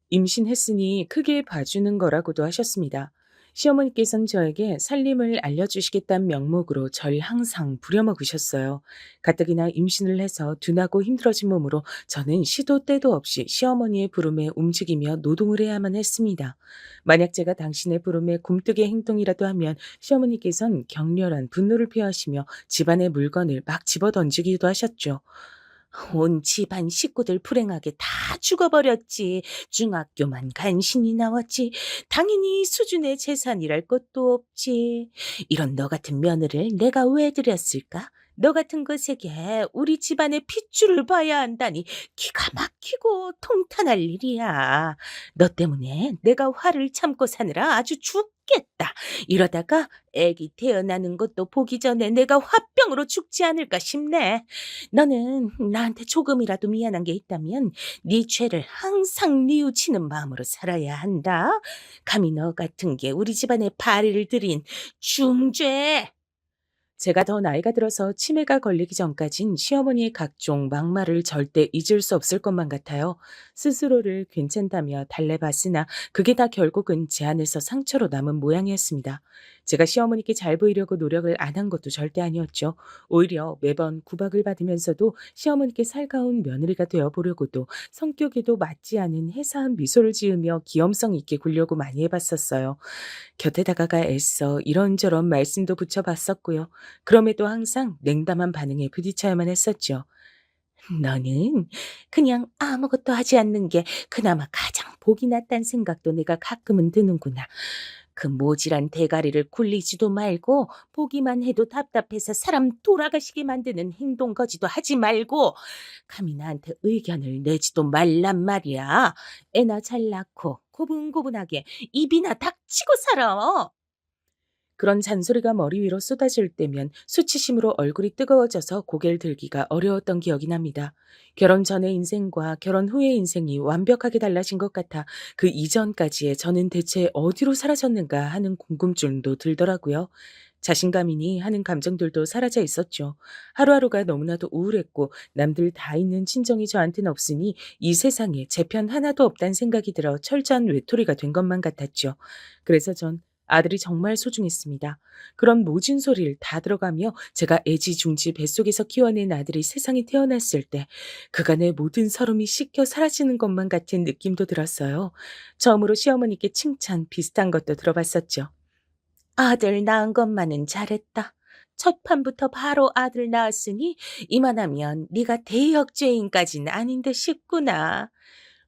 임신했으니 크게 봐주는 거라고도 하셨습니다. 시어머니께서는 저에게 살림을 알려주시겠다는 명목으로 절 항상 부려먹으셨어요. 가뜩이나 임신을 해서 둔하고 힘들어진 몸으로 저는 시도 때도 없이 시어머니의 부름에 움직이며 노동을 해야만 했습니다. 만약 제가 당신의 부름에 굼뜨게 행동이라도 하면 시어머니께서는 격렬한 분노를 표하시며 집안의 물건을 막 집어던지기도 하셨죠. 온 집안 식구들 불행하게 다 죽어버렸지. 중학교만 간신히 나왔지. 당연히 수준의 재산이랄 것도 없지. 이런 너 같은 며느리를 내가 왜 들였을까? 너 같은 것에게 우리 집안의 핏줄을 봐야 한다니 기가 막히고 통탄할 일이야. 너 때문에 내가 화를 참고 사느라 아주 죽겠다. 이러다가 애기 태어나는 것도 보기 전에 내가 화병으로 죽지 않을까 싶네. 너는 나한테 조금이라도 미안한 게 있다면 네 죄를 항상 뉘우치는 마음으로 살아야 한다. 감히 너 같은 게 우리 집안에 발을 들인 중죄. 제가 더 나이가 들어서 치매가 걸리기 전까진 시어머니의 각종 막말을 절대 잊을 수 없을 것만 같아요. 스스로를 괜찮다며 달래봤으나 그게 다 결국은 제 안에서 상처로 남은 모양이었습니다. 제가 시어머니께 잘 보이려고 노력을 안 한 것도 절대 아니었죠. 오히려 매번 구박을 받으면서도 시어머니께 살가운 며느리가 되어보려고도 성격에도 맞지 않은 해사한 미소를 지으며 귀염성 있게 굴려고 많이 해봤었어요. 곁에 다가가 애써 이런저런 말씀도 붙여봤었고요. 그럼에도 항상 냉담한 반응에 부딪혀야만 했었죠. 너는 그냥 아무것도 하지 않는 게 그나마 가장 복이 났단 생각도 내가 가끔은 드는구나. 그 모질한 대가리를 굴리지도 말고 보기만 해도 답답해서 사람 돌아가시게 만드는 행동 거지도 하지 말고 감히 나한테 의견을 내지도 말란 말이야. 애나 잘 낳고 고분고분하게 입이나 닥치고 살아. 그런 잔소리가 머리 위로 쏟아질 때면 수치심으로 얼굴이 뜨거워져서 고개를 들기가 어려웠던 기억이 납니다. 결혼 전의 인생과 결혼 후의 인생이 완벽하게 달라진 것 같아 그 이전까지의 저는 대체 어디로 사라졌는가 하는 궁금증도 들더라고요. 자신감이니 하는 감정들도 사라져 있었죠. 하루하루가 너무나도 우울했고 남들 다 있는 친정이 저한테는 없으니 이 세상에 제 편 하나도 없다는 생각이 들어 철저한 외톨이가 된 것만 같았죠. 그래서 전 아들이 정말 소중했습니다. 그런 모진 소리를 다 들어가며 제가 애지중지 뱃속에서 키워낸 아들이 세상에 태어났을 때 그간의 모든 서름이 씻겨 사라지는 것만 같은 느낌도 들었어요. 처음으로 시어머니께 칭찬 비슷한 것도 들어봤었죠. 아들 낳은 것만은 잘했다. 첫 판부터 바로 아들 낳았으니 이만하면 네가 대역죄인까지는 아닌 듯 싶구나.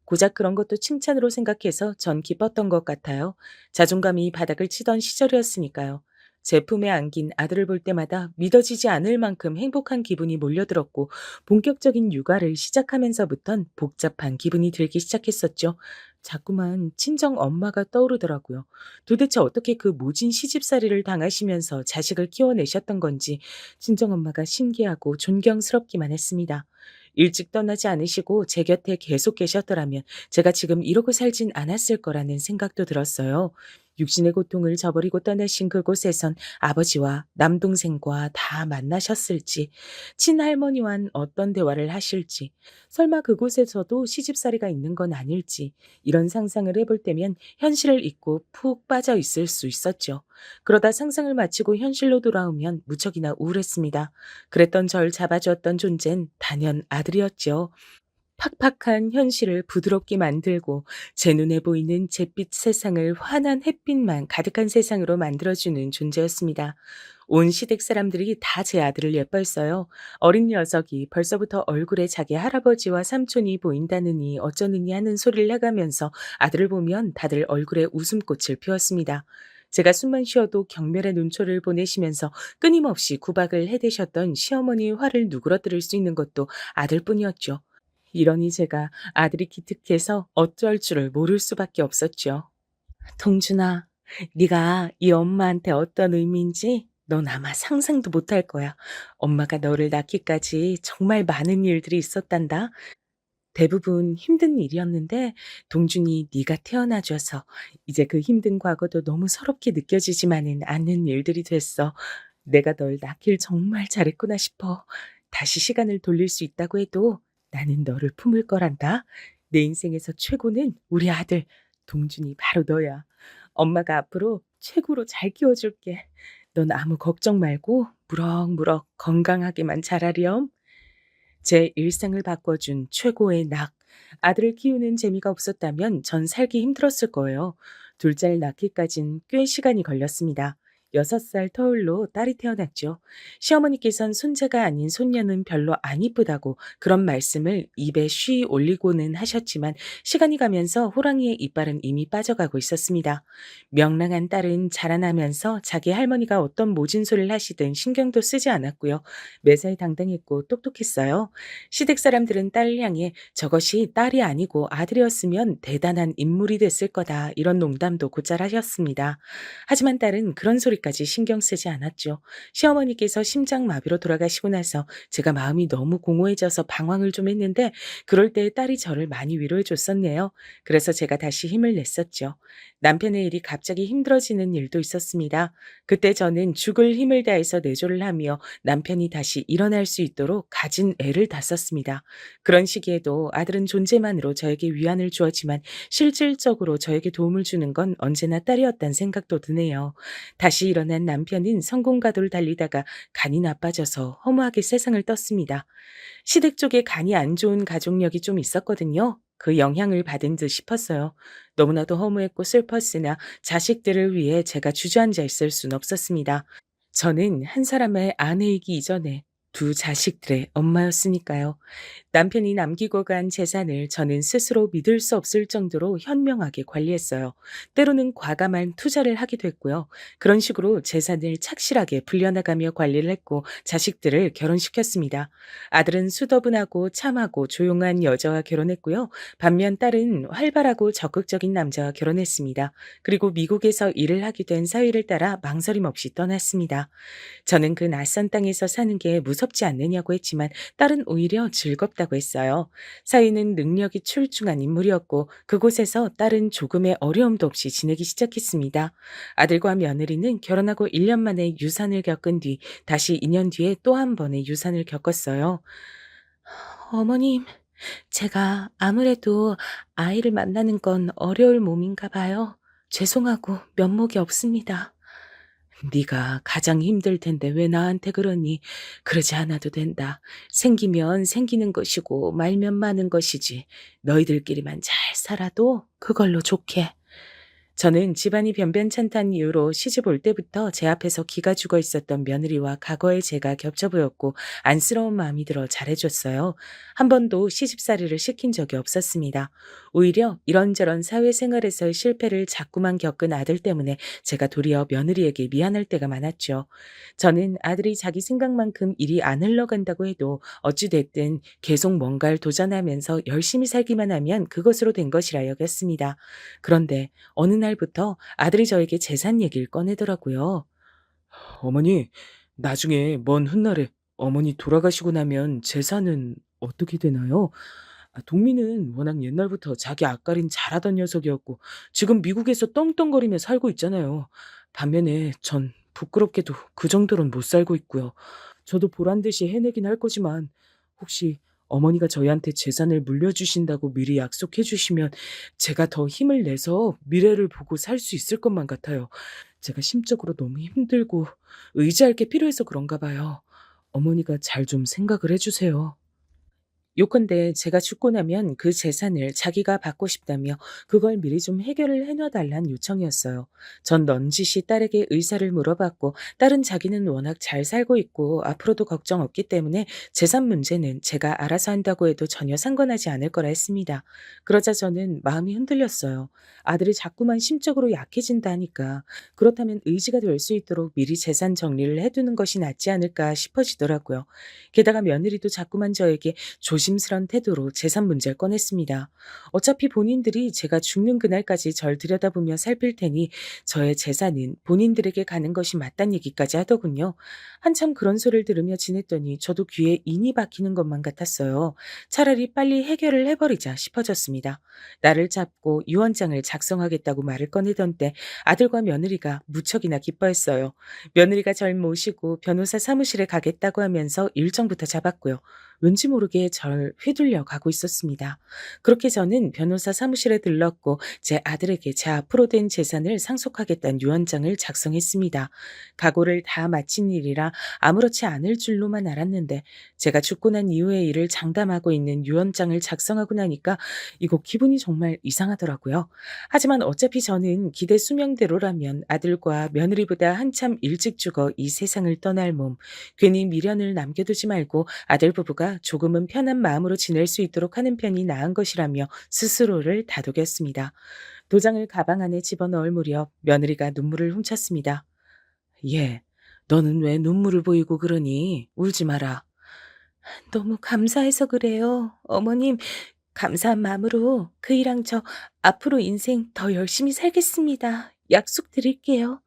고작 그런 것도 칭찬으로 생각해서 전 기뻤던 것 같아요. 자존감이 바닥을 치던 시절이었으니까요. 제 품에 안긴 아들을 볼 때마다 믿어지지 않을 만큼 행복한 기분이 몰려들었고 본격적인 육아를 시작하면서부턴 복잡한 기분이 들기 시작했었죠. 자꾸만 친정 엄마가 떠오르더라고요. 도대체 어떻게 그 모진 시집살이를 당하시면서 자식을 키워내셨던 건지 친정 엄마가 신기하고 존경스럽기만 했습니다. 일찍 떠나지 않으시고 제 곁에 계속 계셨더라면 제가 지금 이러고 살진 않았을 거라는 생각도 들었어요. 육신의 고통을 저버리고 떠나신 그곳에선 아버지와 남동생과 다 만나셨을지, 친할머니와는 어떤 대화를 하실지, 설마 그곳에서도 시집살이가 있는 건 아닐지, 이런 상상을 해볼 때면 현실을 잊고 푹 빠져 있을 수 있었죠. 그러다 상상을 마치고 현실로 돌아오면 무척이나 우울했습니다. 그랬던 절 잡아주었던 존재는 단연 아들이었죠. 팍팍한 현실을 부드럽게 만들고 제 눈에 보이는 잿빛 세상을 환한 햇빛만 가득한 세상으로 만들어주는 존재였습니다. 온 시댁 사람들이 다 제 아들을 예뻐했어요. 어린 녀석이 벌써부터 얼굴에 자기 할아버지와 삼촌이 보인다느니 어쩌느니 하는 소리를 해가면서 아들을 보면 다들 얼굴에 웃음꽃을 피웠습니다. 제가 숨만 쉬어도 경멸의 눈초를 보내시면서 끊임없이 구박을 해대셨던 시어머니의 화를 누그러뜨릴 수 있는 것도 아들뿐이었죠. 이러니 제가 아들이 기특해서 어쩔 줄을 모를 수밖에 없었죠. 동준아, 네가 이 엄마한테 어떤 의미인지 넌 아마 상상도 못할 거야. 엄마가 너를 낳기까지 정말 많은 일들이 있었단다. 대부분 힘든 일이었는데 동준이 네가 태어나줘서 이제 그 힘든 과거도 너무 서럽게 느껴지지만은 않는 일들이 됐어. 내가 널 낳길 정말 잘했구나 싶어. 다시 시간을 돌릴 수 있다고 해도 나는 너를 품을 거란다. 내 인생에서 최고는 우리 아들 동준이 바로 너야. 엄마가 앞으로 최고로 잘 키워줄게. 넌 아무 걱정 말고 무럭무럭 건강하게만 자라렴. 제 일상을 바꿔준 최고의 낙. 아들을 키우는 재미가 없었다면 전 살기 힘들었을 거예요. 둘째를 낳기까진 꽤 시간이 걸렸습니다. 6살 터울로 딸이 태어났죠. 시어머니께선 손자가 아닌 손녀는 별로 안 이쁘다고 그런 말씀을 입에 쉬 올리고는 하셨지만 시간이 가면서 호랑이의 이빨은 이미 빠져가고 있었습니다. 명랑한 딸은 자라나면서 자기 할머니가 어떤 모진 소리를 하시든 신경도 쓰지 않았고요. 매사에 당당했고 똑똑했어요. 시댁 사람들은 딸을 향해 저것이 딸이 아니고 아들이었으면 대단한 인물이 됐을 거다 이런 농담도 곧잘 하셨습니다. 하지만 딸은 그런 소리까지 신경 쓰지 않았죠. 시어머니께서 심장마비로 돌아가시고 나서 제가 마음이 너무 공허해져서 방황을 좀 했는데 그럴 때 딸이 저를 많이 위로해 줬었네요. 그래서 제가 다시 힘을 냈었죠. 남편의 일이 갑자기 힘들어지는 일도 있었습니다. 그때 저는 죽을 힘을 다해서 내조를 하며 남편이 다시 일어날 수 있도록 가진 애를 다 썼습니다. 그런 시기에도 아들은 존재만으로 저에게 위안을 주었지만 실질적으로 저에게 도움을 주는 건 언제나 딸이었단 생각도 드네요. 다시 일어난 남편은 성공가도를 달리다가 간이 나빠져서 허무하게 세상을 떴습니다. 시댁 쪽에 간이 안 좋은 가족력이 좀 있었거든요. 그 영향을 받은 듯 싶었어요. 너무나도 허무했고 슬펐으나 자식들을 위해 제가 주저앉아 있을 순 없었습니다. 저는 한 사람의 아내이기 이전에 두 자식들의 엄마였으니까요. 남편이 남기고 간 재산을 저는 스스로 믿을 수 없을 정도로 현명하게 관리했어요. 때로는 과감한 투자를 하기도 했고요. 그런 식으로 재산을 착실하게 불려나가며 관리를 했고 자식들을 결혼시켰습니다. 아들은 수더분하고 참하고 조용한 여자와 결혼했고요. 반면 딸은 활발하고 적극적인 남자와 결혼했습니다. 그리고 미국에서 일을 하게 된 사위를 따라 망설임 없이 떠났습니다. 저는 그 낯선 땅에서 사는 게 무섭지 않느냐고 했지만 딸은 오히려 즐겁다고 했어요. 사위는 능력이 출중한 인물이었고 그곳에서 딸은 조금의 어려움도 없이 지내기 시작했습니다. 아들과 며느리는 결혼하고 1년 만에 유산을 겪은 뒤 다시 2년 뒤에 또 한 번의 유산을 겪었어요. 어머님, 제가 아무래도 아이를 만나는 건 어려울 몸인가 봐요. 죄송하고 면목이 없습니다. 네가 가장 힘들 텐데 왜 나한테 그러니? 그러지 않아도 된다. 생기면 생기는 것이고 말면 마는 것이지. 너희들끼리만 잘 살아도 그걸로 좋게. 저는 집안이 변변찮다는 이유로 시집 올 때부터 제 앞에서 기가 죽어 있었던 며느리와 과거의 제가 겹쳐 보였고 안쓰러운 마음이 들어 잘해줬어요. 한 번도 시집살이를 시킨 적이 없었습니다. 오히려 이런저런 사회생활에서의 실패를 자꾸만 겪은 아들 때문에 제가 도리어 며느리에게 미안할 때가 많았죠. 저는 아들이 자기 생각만큼 일이 안 흘러간다고 해도 어찌됐든 계속 뭔가를 도전하면서 열심히 살기만 하면 그것으로 된 것이라 여겼습니다. 그런데 어느 날부터 아들이 저에게 재산 얘기를 꺼내더라고요. 어머니, 나중에 먼 훗날에 어머니 돌아가시고 나면 재산은 어떻게 되나요? 동민은 워낙 옛날부터 자기 앞가림 잘하던 녀석이었고 지금 미국에서 떵떵거리며 살고 있잖아요. 반면에 전 부끄럽게도 그 정도로는 못 살고 있고요. 저도 보란 듯이 해내긴 할 거지만 혹시 어머니가 저희한테 재산을 물려주신다고 미리 약속해 주시면 제가 더 힘을 내서 미래를 보고 살 수 있을 것만 같아요. 제가 심적으로 너무 힘들고 의지할 게 필요해서 그런가 봐요. 어머니가 잘 좀 생각을 해 주세요. 요컨대 제가 죽고 나면 그 재산을 자기가 받고 싶다며 그걸 미리 좀 해결을 해놔 달란 요청이었어요. 전 넌지시 딸에게 의사를 물어봤고 딸은 자기는 워낙 잘 살고 있고 앞으로도 걱정 없기 때문에 재산 문제는 제가 알아서 한다고 해도 전혀 상관하지 않을 거라 했습니다. 그러자 저는 마음이 흔들렸어요. 아들이 자꾸만 심적으로 약해진다 하니까 그렇다면 의지가 될 수 있도록 미리 재산 정리를 해두는 것이 낫지 않을까 싶어지더라고요. 게다가 며느리도 자꾸만 저에게 조심스런 태도로 재산 문제를 꺼냈습니다. 어차피 본인들이 제가 죽는 그날까지 절 들여다보며 살필 테니 저의 재산은 본인들에게 가는 것이 맞단 얘기까지 하더군요. 한참 그런 소리를 들으며 지냈더니 저도 귀에 인이 박히는 것만 같았어요. 차라리 빨리 해결을 해버리자 싶어졌습니다. 나를 잡고 유언장을 작성하겠다고 말을 꺼내던 때 아들과 며느리가 무척이나 기뻐했어요. 며느리가 절 모시고 변호사 사무실에 가겠다고 하면서 일정부터 잡았고요. 왠지 모르게 절 휘둘려 가고 있었습니다. 그렇게 저는 변호사 사무실에 들렀고 제 아들에게 제 앞으로 된 재산을 상속하겠다는 유언장을 작성했습니다. 각오를 다 마친 일이라 아무렇지 않을 줄로만 알았는데 제가 죽고 난 이후의 일을 장담하고 있는 유언장을 작성하고 나니까 이거 기분이 정말 이상하더라고요. 하지만 어차피 저는 기대 수명대로라면 아들과 며느리보다 한참 일찍 죽어 이 세상을 떠날 몸, 괜히 미련을 남겨두지 말고 아들 부부가 조금은 편한 마음으로 지낼 수 있도록 하는 편이 나은 것이라며 스스로를 다독였습니다. 도장을 가방 안에 집어넣을 무렵 며느리가 눈물을 훔쳤습니다. 예, 너는 왜 눈물을 보이고 그러니? 울지 마라. 너무 감사해서 그래요. 어머님, 감사한 마음으로 그이랑 저 앞으로 인생 더 열심히 살겠습니다. 약속드릴게요.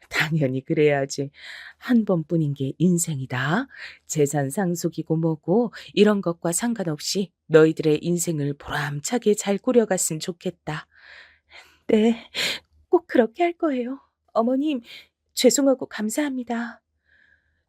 당연히 그래야지. 한 번뿐인 게 인생이다. 재산 상속이고 뭐고 이런 것과 상관없이 너희들의 인생을 보람차게 잘 꾸려갔으면 좋겠다. 네, 꼭 그렇게 할 거예요. 어머님, 죄송하고 감사합니다.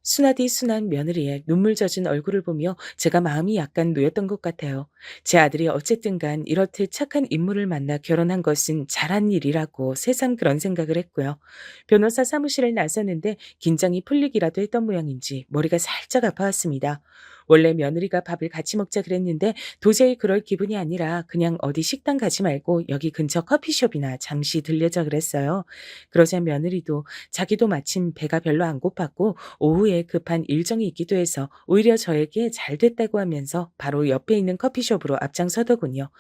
순하디 순한 며느리의 눈물 젖은 얼굴을 보며 제가 마음이 약간 놓였던 것 같아요. 제 아들이 어쨌든 간 이렇듯 착한 인물을 만나 결혼한 것은 잘한 일이라고 새삼 그런 생각을 했고요. 변호사 사무실을 나서는데 긴장이 풀리기라도 했던 모양인지 머리가 살짝 아파왔습니다. 원래 며느리가 밥을 같이 먹자 그랬는데 도저히 그럴 기분이 아니라 그냥 어디 식당 가지 말고 여기 근처 커피숍이나 잠시 들려자 그랬어요. 그러자 며느리도 자기도 마침 배가 별로 안 고팠고 오후에 급한 일정이 있기도 해서 오히려 저에게 잘 됐다고 하면서 바로 옆에 있는 커피숍으로 앞장서더군요.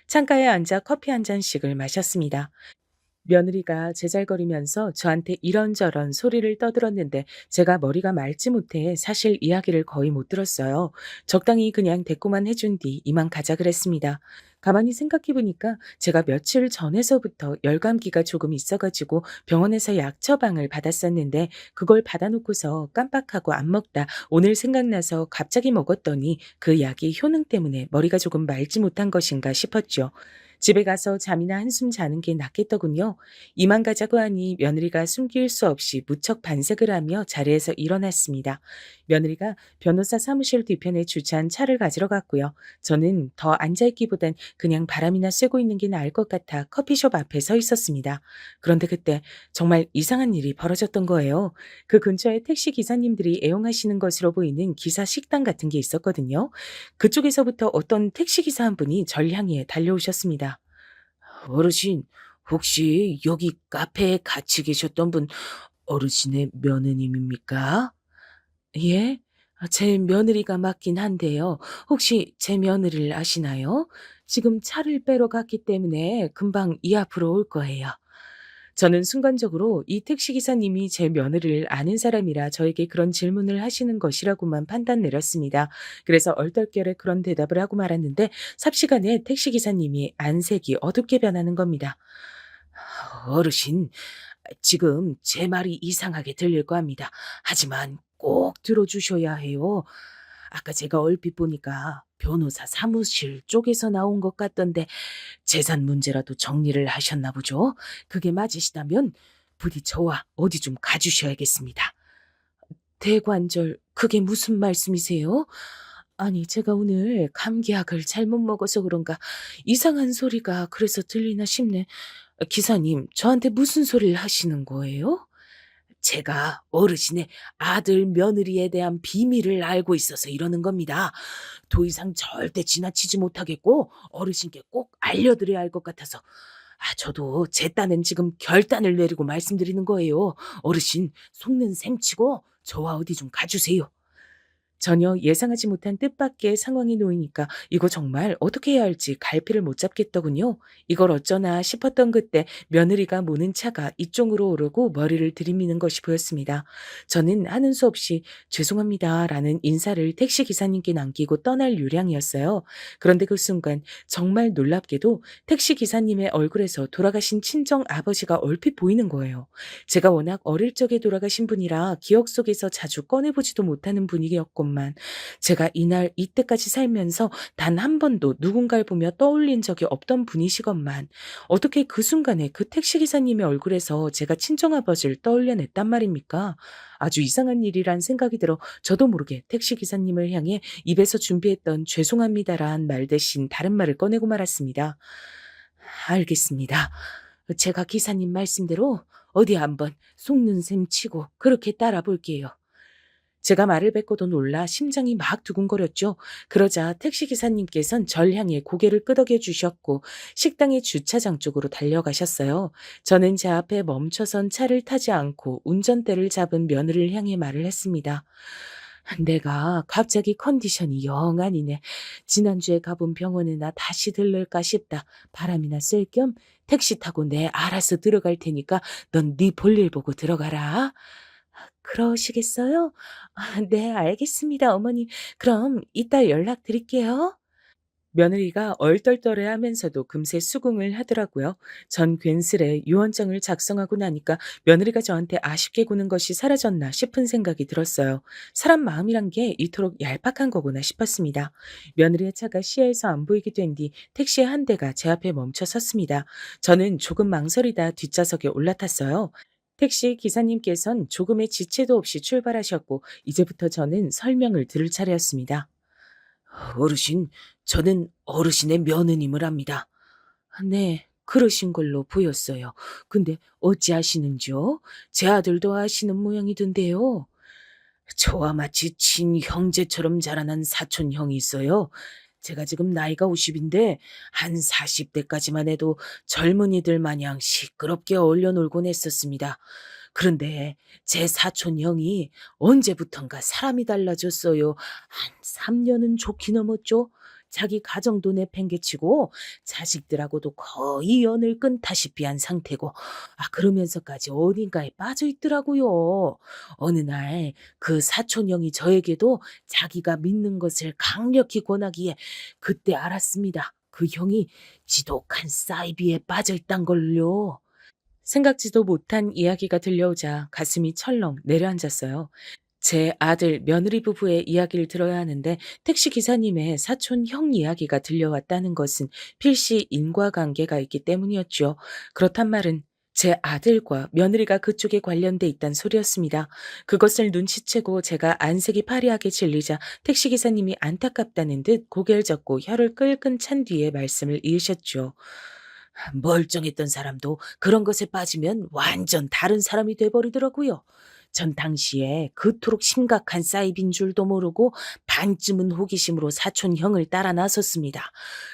창가에 앉아 커피 한 잔씩을 마셨습니다. 며느리가 제잘거리면서 저한테 이런저런 소리를 떠들었는데 제가 머리가 맑지 못해 사실 이야기를 거의 못 들었어요. 적당히 그냥 대꾸만 해준 뒤 이만 가자 그랬습니다. 가만히 생각해 보니까 제가 며칠 전에서부터 열감기가 조금 있어가지고 병원에서 약 처방을 받았었는데 그걸 받아놓고서 깜빡하고 안 먹다 오늘 생각나서 갑자기 먹었더니 그 약이 효능 때문에 머리가 조금 맑지 못한 것인가 싶었죠. 집에 가서 잠이나 한숨 자는 게 낫겠더군요. 이만 가자고 하니 며느리가 숨길 수 없이 무척 반색을 하며 자리에서 일어났습니다. 며느리가 변호사 사무실 뒤편에 주차한 차를 가지러 갔고요. 저는 더 앉아있기보단 그냥 바람이나 쐬고 있는 게 나을 것 같아 커피숍 앞에 서 있었습니다. 그런데 그때 정말 이상한 일이 벌어졌던 거예요. 그 근처에 택시 기사님들이 애용하시는 것으로 보이는 기사 식당 같은 게 있었거든요. 그쪽에서부터 어떤 택시 기사 한 분이 절 향해 달려오셨습니다. 어르신, 혹시 여기 카페에 같이 계셨던 분 어르신의 며느님입니까? 예? 제 며느리가 맞긴 한데요. 혹시 제 며느리를 아시나요? 지금 차를 빼러 갔기 때문에 금방 이 앞으로 올 거예요. 저는 순간적으로 이 택시 기사님이 제 며느리를 아는 사람이라 저에게 그런 질문을 하시는 것이라고만 판단 내렸습니다. 그래서 얼떨결에 그런 대답을 하고 말았는데 삽시간에 택시 기사님이 안색이 어둡게 변하는 겁니다. 어르신, 지금 제 말이 이상하게 들릴 겁니다. 하지만 꼭 들어주셔야 해요. 아까 제가 얼핏 보니까 변호사 사무실 쪽에서 나온 것 같던데 재산 문제라도 정리를 하셨나 보죠? 그게 맞으시다면 부디 저와 어디 좀 가주셔야겠습니다. 대관절, 그게 무슨 말씀이세요? 아니, 제가 오늘 감기약을 잘못 먹어서 그런가 이상한 소리가 그래서 들리나 싶네. 기사님, 저한테 무슨 소리를 하시는 거예요? 제가 어르신의 아들 며느리에 대한 비밀을 알고 있어서 이러는 겁니다. 더 이상 절대 지나치지 못하겠고 어르신께 꼭 알려드려야 할 것 같아서 저도 제 딴엔 지금 결단을 내리고 말씀드리는 거예요. 어르신 속는 셈치고 저와 어디 좀 가주세요. 전혀 예상하지 못한 뜻밖의 상황이 놓이니까 이거 정말 어떻게 해야 할지 갈피를 못 잡겠더군요. 이걸 어쩌나 싶었던 그때 며느리가 모는 차가 이쪽으로 오르고 머리를 들이미는 것이 보였습니다. 저는 하는 수 없이 죄송합니다라는 인사를 택시 기사님께 남기고 떠날 요량이었어요. 그런데 그 순간 정말 놀랍게도 택시 기사님의 얼굴에서 돌아가신 친정 아버지가 얼핏 보이는 거예요. 제가 워낙 어릴 적에 돌아가신 분이라 기억 속에서 자주 꺼내보지도 못하는 분위기였건만 제가 이날 이때까지 살면서 단 한 번도 누군가를 보며 떠올린 적이 없던 분이시건만 어떻게 그 순간에 그 택시기사님의 얼굴에서 제가 친정아버지를 떠올려냈단 말입니까? 아주 이상한 일이란 생각이 들어 저도 모르게 택시기사님을 향해 입에서 준비했던 죄송합니다란 말 대신 다른 말을 꺼내고 말았습니다. 알겠습니다. 제가 기사님 말씀대로 어디 한번 속는 셈 치고 그렇게 따라 볼게요. 제가 말을 뱉고도 놀라 심장이 막 두근거렸죠. 그러자 택시기사님께선 절 향해 고개를 끄덕여 주셨고 식당의 주차장 쪽으로 달려가셨어요. 저는 제 앞에 멈춰선 차를 타지 않고 운전대를 잡은 며느리를 향해 말을 했습니다. 내가 갑자기 컨디션이 영 아니네. 지난주에 가본 병원에 나 다시 들를까 싶다. 바람이나 쐴 겸 택시 타고 내 알아서 들어갈 테니까 넌 네 볼일 보고 들어가라. 그러시겠어요? 네, 알겠습니다, 어머니. 그럼 이따 연락드릴게요. 며느리가 얼떨떨해하면서도 금세 수긍을 하더라고요. 전 괜스레 유언장을 작성하고 나니까 며느리가 저한테 아쉽게 구는 것이 사라졌나 싶은 생각이 들었어요. 사람 마음이란 게 이토록 얄팍한 거구나 싶었습니다. 며느리의 차가 시야에서 안 보이게 된 뒤 택시의 한 대가 제 앞에 멈춰 섰습니다. 저는 조금 망설이다 뒷좌석에 올라탔어요. 택시 기사님께선 조금의 지체도 없이 출발하셨고 이제부터 저는 설명을 들을 차례였습니다. 어르신, 저는 어르신의 며느님을 합니다. 네, 그러신 걸로 보였어요. 근데 어찌 아시는지요? 제 아들도 아시는 모양이던데요. 저와 마치 친형제처럼 자라난 사촌 형이 있어요. 제가 지금 나이가 50인데 한 40대까지만 해도 젊은이들 마냥 시끄럽게 어울려 놀곤 했었습니다. 그런데 제 사촌 형이 언제부턴가 사람이 달라졌어요. 한 3년은 좋게 넘었죠. 자기 가정도 내팽개치고 자식들하고도 거의 연을 끊다시피 한 상태고 그러면서까지 어딘가에 빠져 있더라고요. 어느 날 그 사촌 형이 저에게도 자기가 믿는 것을 강력히 권하기에 그때 알았습니다. 그 형이 지독한 사이비에 빠져 있단 걸요. 생각지도 못한 이야기가 들려오자 가슴이 철렁 내려앉았어요. 제 아들 며느리 부부의 이야기를 들어야 하는데 택시 기사님의 사촌 형 이야기가 들려왔다는 것은 필시 인과관계가 있기 때문이었죠. 그렇단 말은 제 아들과 며느리가 그쪽에 관련돼 있단 소리였습니다. 그것을 눈치채고 제가 안색이 파리하게 질리자 택시 기사님이 안타깝다는 듯 고개를 젓고 혀를 끌끈 찬 뒤에 말씀을 이으셨죠. 멀쩡했던 사람도 그런 것에 빠지면 완전 다른 사람이 돼버리더라고요. 전 당시에 그토록 심각한 사이비인 줄도 모르고 반쯤은 호기심으로 사촌 형을 따라 나섰습니다.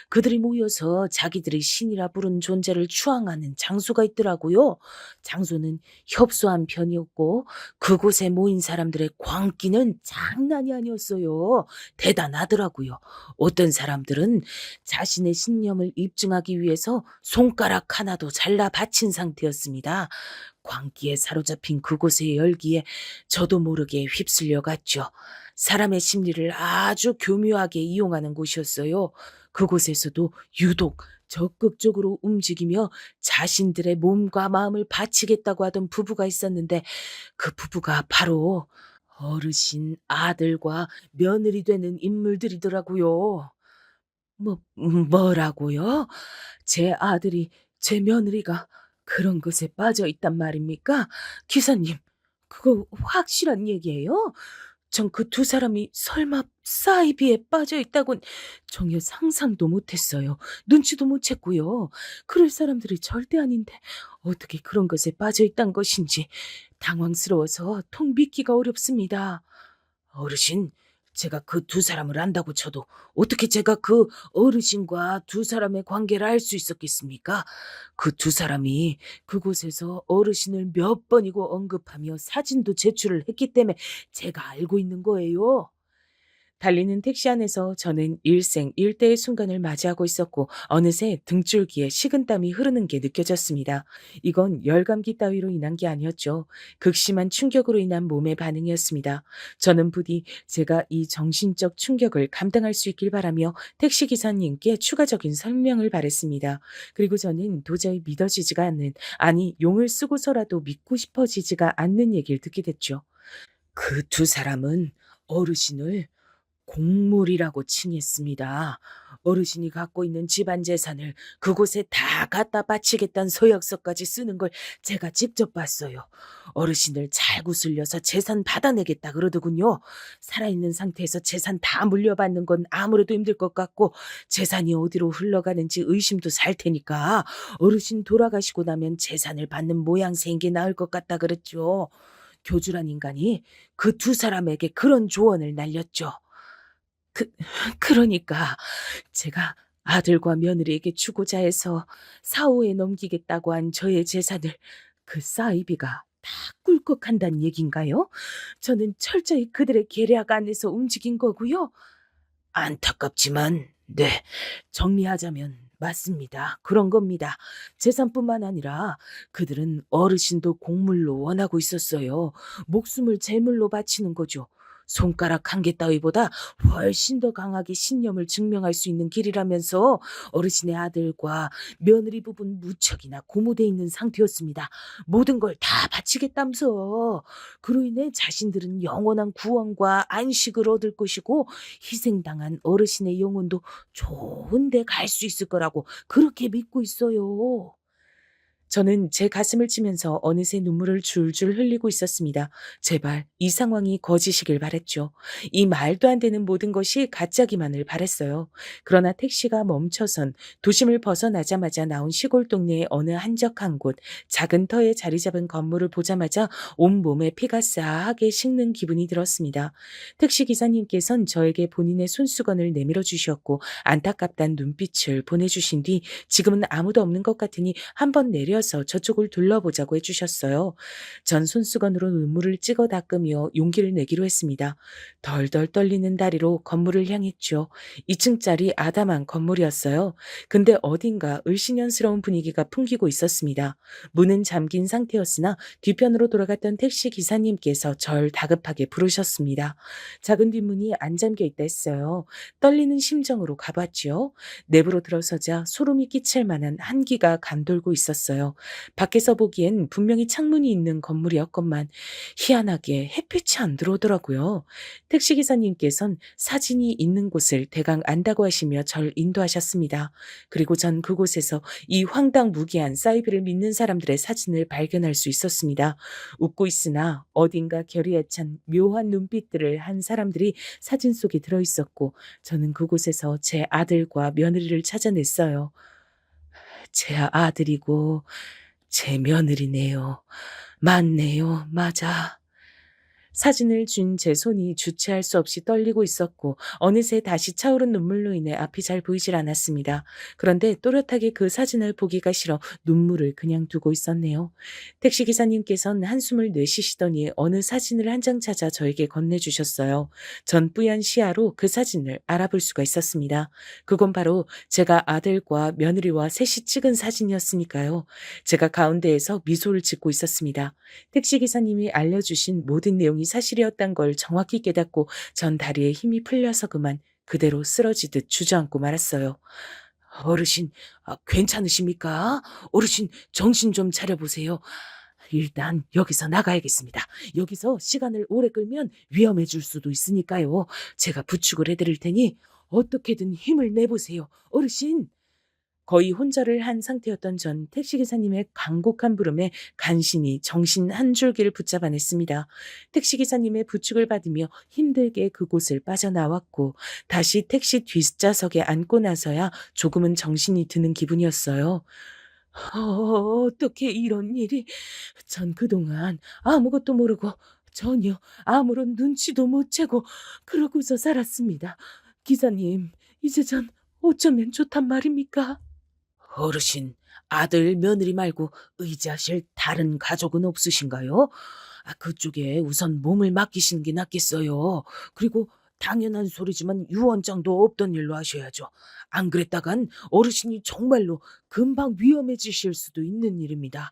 그들이 모여서 자기들이 신이라 부른 존재를 추앙하는 장소가 있더라고요. 장소는 협소한 편이었고 그곳에 모인 사람들의 광기는 장난이 아니었어요. 대단하더라고요. 어떤 사람들은 자신의 신념을 입증하기 위해서 손가락 하나도 잘라 바친 상태였습니다. 광기에 사로잡힌 그곳의 열기에 저도 모르게 휩쓸려 갔죠. 사람의 심리를 아주 교묘하게 이용하는 곳이었어요. 그곳에서도 유독 적극적으로 움직이며 자신들의 몸과 마음을 바치겠다고 하던 부부가 있었는데 그 부부가 바로 어르신 아들과 며느리 되는 인물들이더라고요. 뭐라고요? 제 아들이, 제 며느리가 그런 것에 빠져 있단 말입니까? 기사님, 그거 확실한 얘기예요? 전 그 두 사람이 설마 사이비에 빠져 있다곤 전혀 상상도 못했어요. 눈치도 못 챘고요. 그럴 사람들이 절대 아닌데 어떻게 그런 것에 빠져 있단 것인지 당황스러워서 통 믿기가 어렵습니다. 어르신, 제가 그 두 사람을 안다고 쳐도 어떻게 제가 그 어르신과 두 사람의 관계를 알 수 있었겠습니까? 그 두 사람이 그곳에서 어르신을 몇 번이고 언급하며 사진도 제출을 했기 때문에 제가 알고 있는 거예요. 달리는 택시 안에서 저는 일생일대의 순간을 맞이하고 있었고 어느새 등줄기에 식은땀이 흐르는 게 느껴졌습니다. 이건 열감기 따위로 인한 게 아니었죠. 극심한 충격으로 인한 몸의 반응이었습니다. 저는 부디 제가 이 정신적 충격을 감당할 수 있길 바라며 택시기사님께 추가적인 설명을 바랬습니다. 그리고 저는 도저히 믿어지지가 않는, 아니 용을 쓰고서라도 믿고 싶어지지가 않는 얘기를 듣게 됐죠. 그 두 사람은 어르신을 공물이라고 칭했습니다. 어르신이 갖고 있는 집안 재산을 그곳에 다 갖다 바치겠다는 서약서까지 쓰는 걸 제가 직접 봤어요. 어르신을 잘 구슬려서 재산 받아내겠다 그러더군요. 살아있는 상태에서 재산 다 물려받는 건 아무래도 힘들 것 같고 재산이 어디로 흘러가는지 의심도 살 테니까 어르신 돌아가시고 나면 재산을 받는 모양새인 게 나을 것 같다 그랬죠. 교주란 인간이 그 두 사람에게 그런 조언을 날렸죠. 그 그러니까 제가 아들과 며느리에게 주고자 해서 사후에 넘기겠다고 한 저의 재산을 그 사이비가 다 꿀꺽한다는 얘긴가요? 저는 철저히 그들의 계략 안에서 움직인 거고요. 안타깝지만 네, 정리하자면 맞습니다. 그런 겁니다. 재산뿐만 아니라 그들은 어르신도 공물로 원하고 있었어요. 목숨을 제물로 바치는 거죠. 손가락 한 개 따위보다 훨씬 더 강하게 신념을 증명할 수 있는 길이라면서 어르신의 아들과 며느리 부분 무척이나 고무돼 있는 상태였습니다. 모든 걸 다 바치겠다면서. 그로 인해 자신들은 영원한 구원과 안식을 얻을 것이고 희생당한 어르신의 영혼도 좋은 데 갈 수 있을 거라고 그렇게 믿고 있어요. 저는 제 가슴을 치면서 어느새 눈물을 줄줄 흘리고 있었습니다. 제발 이 상황이 거짓이길 바랬죠. 이 말도 안 되는 모든 것이 가짜기만을 바랬어요. 그러나 택시가 멈춰선 도심을 벗어나자마자 나온 시골 동네의 어느 한적한 곳, 작은 터에 자리 잡은 건물을 보자마자 온몸에 피가 싸하게 식는 기분이 들었습니다. 택시 기사님께선 저에게 본인의 손수건을 내밀어 주셨고 안타깝다는 눈빛을 보내주신 뒤 지금은 아무도 없는 것 같으니 한번 내려서 저쪽을 둘러보자고 해주셨어요. 전 손수건으로 눈물을 찍어 닦으며 용기를 내기로 했습니다. 덜덜 떨리는 다리로 건물을 향했죠. 2층짜리 아담한 건물이었어요. 근데 어딘가 을씨년스러운 분위기가 풍기고 있었습니다. 문은 잠긴 상태였으나 뒤편으로 돌아갔던 택시 기사님께서 절 다급하게 부르셨습니다. 작은 뒷문이 안 잠겨 있다 했어요. 떨리는 심정으로 가봤지요. 내부로 들어서자 소름이 끼칠 만한 한기가 감돌고 있었어요. 밖에서 보기엔 분명히 창문이 있는 건물이었건만 희한하게 햇빛이 안 들어오더라고요. 택시기사님께선 사진이 있는 곳을 대강 안다고 하시며 절 인도하셨습니다. 그리고 전 그곳에서 이 황당무계한 사이비를 믿는 사람들의 사진을 발견할 수 있었습니다. 웃고 있으나 어딘가 결의에 찬 묘한 눈빛들을 한 사람들이 사진 속에 들어있었고 저는 그곳에서 제 아들과 며느리를 찾아냈어요. 제 아들이고 제 며느리네요. 맞네요. 맞아. 사진을 쥔 제 손이 주체할 수 없이 떨리고 있었고 어느새 다시 차오른 눈물로 인해 앞이 잘 보이질 않았습니다. 그런데 또렷하게 그 사진을 보기가 싫어 눈물을 그냥 두고 있었네요. 택시 기사님께서는 한숨을 내쉬시더니 어느 사진을 한 장 찾아 저에게 건네주셨어요. 전 뿌연 시야로 그 사진을 알아볼 수가 있었습니다. 그건 바로 제가 아들과 며느리와 셋이 찍은 사진이었으니까요. 제가 가운데에서 미소를 짓고 있었습니다. 택시 기사님이 알려주신 모든 내용이 사실이었단 걸 정확히 깨닫고 전 다리에 힘이 풀려서 그만 그대로 쓰러지듯 주저앉고 말았어요. 어르신, 괜찮으십니까? 어르신, 정신 좀 차려보세요. 일단 여기서 나가야겠습니다. 여기서 시간을 오래 끌면 위험해질 수도 있으니까요. 제가 부축을 해드릴 테니 어떻게든 힘을 내보세요. 어르신. 거의 혼절을 한 상태였던 전 택시기사님의 간곡한 부름에 간신히 정신 한 줄기를 붙잡아냈습니다. 택시기사님의 부축을 받으며 힘들게 그곳을 빠져나왔고 다시 택시 뒷좌석에 앉고 나서야 조금은 정신이 드는 기분이었어요. 어떻게 이런 일이? 전 그동안 아무것도 모르고 전혀 아무런 눈치도 못 채고 그러고서 살았습니다. 기사님, 이제 전 어쩌면 좋단 말입니까? 어르신, 아들, 며느리 말고 의지하실 다른 가족은 없으신가요? 그쪽에 우선 몸을 맡기시는 게 낫겠어요. 그리고 당연한 소리지만 유언장도 없던 일로 하셔야죠. 안 그랬다간 어르신이 정말로 금방 위험해지실 수도 있는 일입니다.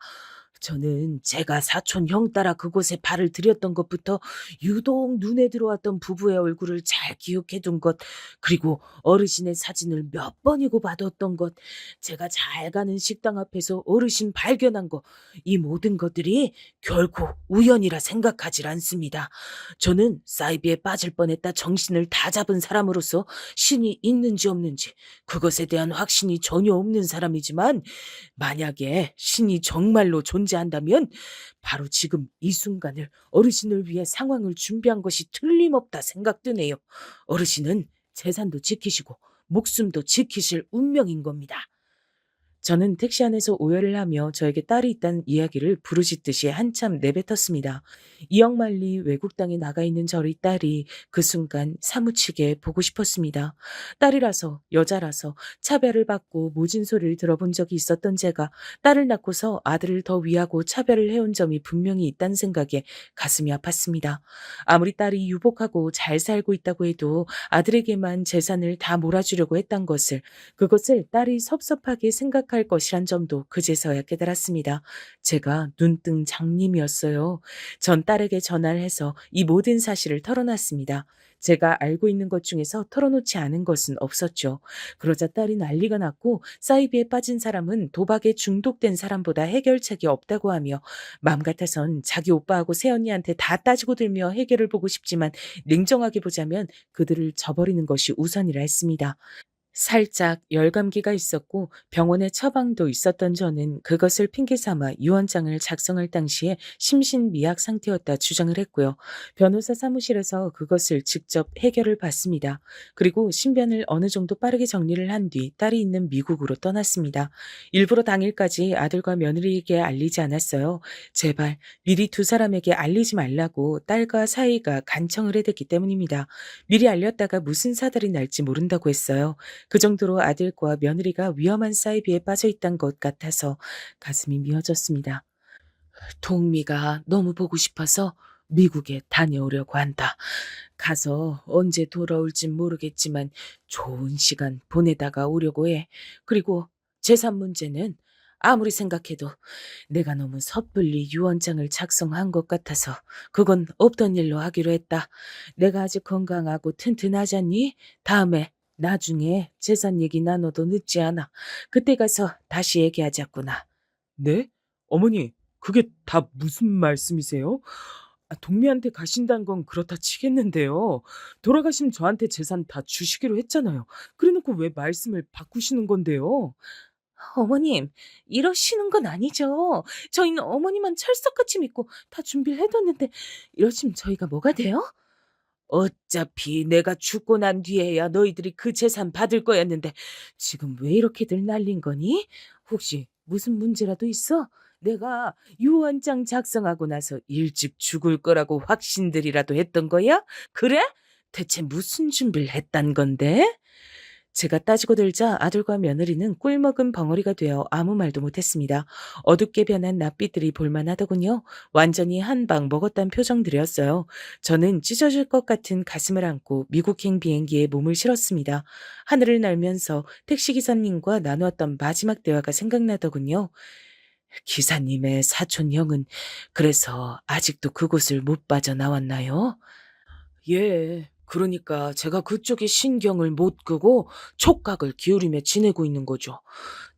저는 제가 사촌 형 따라 그곳에 발을 들였던 것부터 유독 눈에 들어왔던 부부의 얼굴을 잘 기억해 둔 것, 그리고 어르신의 사진을 몇 번이고 받았던 것, 제가 잘 가는 식당 앞에서 어르신 발견한 거, 이 모든 것들이 결코 우연이라 생각하질 않습니다. 저는 사이비에 빠질 뻔했다 정신을 다 잡은 사람으로서 신이 있는지 없는지 그것에 대한 확신이 전혀 없는 사람이지만 만약에 신이 정말로 존재한다면 바로 지금 이 순간을 어르신을 위해 상황을 준비한 것이 틀림없다 생각되네요. 어르신은 재산도 지키시고 목숨도 지키실 운명인 겁니다. 저는 택시 안에서 오열을 하며 저에게 딸이 있다는 이야기를 부르짖듯이 한참 내뱉었습니다. 이억만리 외국 땅에 나가 있는 저희 딸이 그 순간 사무치게 보고 싶었습니다. 딸이라서 여자라서 차별을 받고 모진 소리를 들어본 적이 있었던 제가 딸을 낳고서 아들을 더 위하고 차별을 해온 점이 분명히 있다는 생각에 가슴이 아팠습니다. 아무리 딸이 유복하고 잘 살고 있다고 해도 아들에게만 재산을 다 몰아주려고 했던 것을 그것을 딸이 섭섭하게 생각할 것이란 점도 그제서야 깨달았습니다. 제가 눈뜬 장님이었어요. 전 딸에게 전화를 해서 이 모든 사실을 털어놨습니다. 제가 알고 있는 것 중에서 털어놓지 않은 것은 없었죠. 그러자 딸이 난리가 났고 사이비에 빠진 사람은 도박에 중독된 사람보다 해결책이 없다고 하며 마음 같아선 자기 오빠하고 새언니한테 다 따지고 들며 해결을 보고 싶지만 냉정하게 보자면 그들을 저버리는 것이 우선이라 했습니다. 살짝 열감기가 있었고 병원에 처방도 있었던 저는 그것을 핑계 삼아 유언장을 작성할 당시에 심신미약 상태였다 주장을 했고요. 변호사 사무실에서 그것을 직접 해결을 받습니다. 그리고 신변을 어느 정도 빠르게 정리를 한 뒤 딸이 있는 미국으로 떠났습니다. 일부러 당일까지 아들과 며느리에게 알리지 않았어요. 제발 미리 두 사람에게 알리지 말라고 딸과 사이가 간청을 해댔기 때문입니다. 미리 알렸다가 무슨 사달이 날지 모른다고 했어요. 그 정도로 아들과 며느리가 위험한 사이비에 빠져 있던 것 같아서 가슴이 미어졌습니다. 동미가 너무 보고 싶어서 미국에 다녀오려고 한다. 가서 언제 돌아올진 모르겠지만 좋은 시간 보내다가 오려고 해. 그리고 재산 문제는 아무리 생각해도 내가 너무 섣불리 유언장을 작성한 것 같아서 그건 없던 일로 하기로 했다. 내가 아직 건강하고 튼튼하잖니? 다음에 나중에 재산 얘기 나눠도 늦지 않아. 그때 가서 다시 얘기하자꾸나. 네? 어머니, 그게 다 무슨 말씀이세요? 동미한테 가신다는 건 그렇다 치겠는데요. 돌아가신 저한테 재산 다 주시기로 했잖아요. 그래놓고 왜 말씀을 바꾸시는 건데요? 어머님, 이러시는 건 아니죠. 저희는 어머니만 철석같이 믿고 다 준비를 해뒀는데 이러시면 저희가 뭐가 돼요? 어차피 내가 죽고 난 뒤에야 너희들이 그 재산 받을 거였는데 지금 왜 이렇게들 날린 거니? 혹시 무슨 문제라도 있어? 내가 유언장 작성하고 나서 일찍 죽을 거라고 확신들이라도 했던 거야? 그래? 대체 무슨 준비를 했단 건데? 제가 따지고 들자 아들과 며느리는 꿀먹은 벙어리가 되어 아무 말도 못했습니다. 어둡게 변한 낯빛들이 볼만하더군요. 완전히 한 방 먹었단 표정들이었어요. 저는 찢어질 것 같은 가슴을 안고 미국행 비행기에 몸을 실었습니다. 하늘을 날면서 택시기사님과 나누었던 마지막 대화가 생각나더군요. 기사님의 사촌 형은 그래서 아직도 그곳을 못 빠져나왔나요? 예. 그러니까 제가 그쪽에 신경을 못 끄고 촉각을 기울이며 지내고 있는 거죠.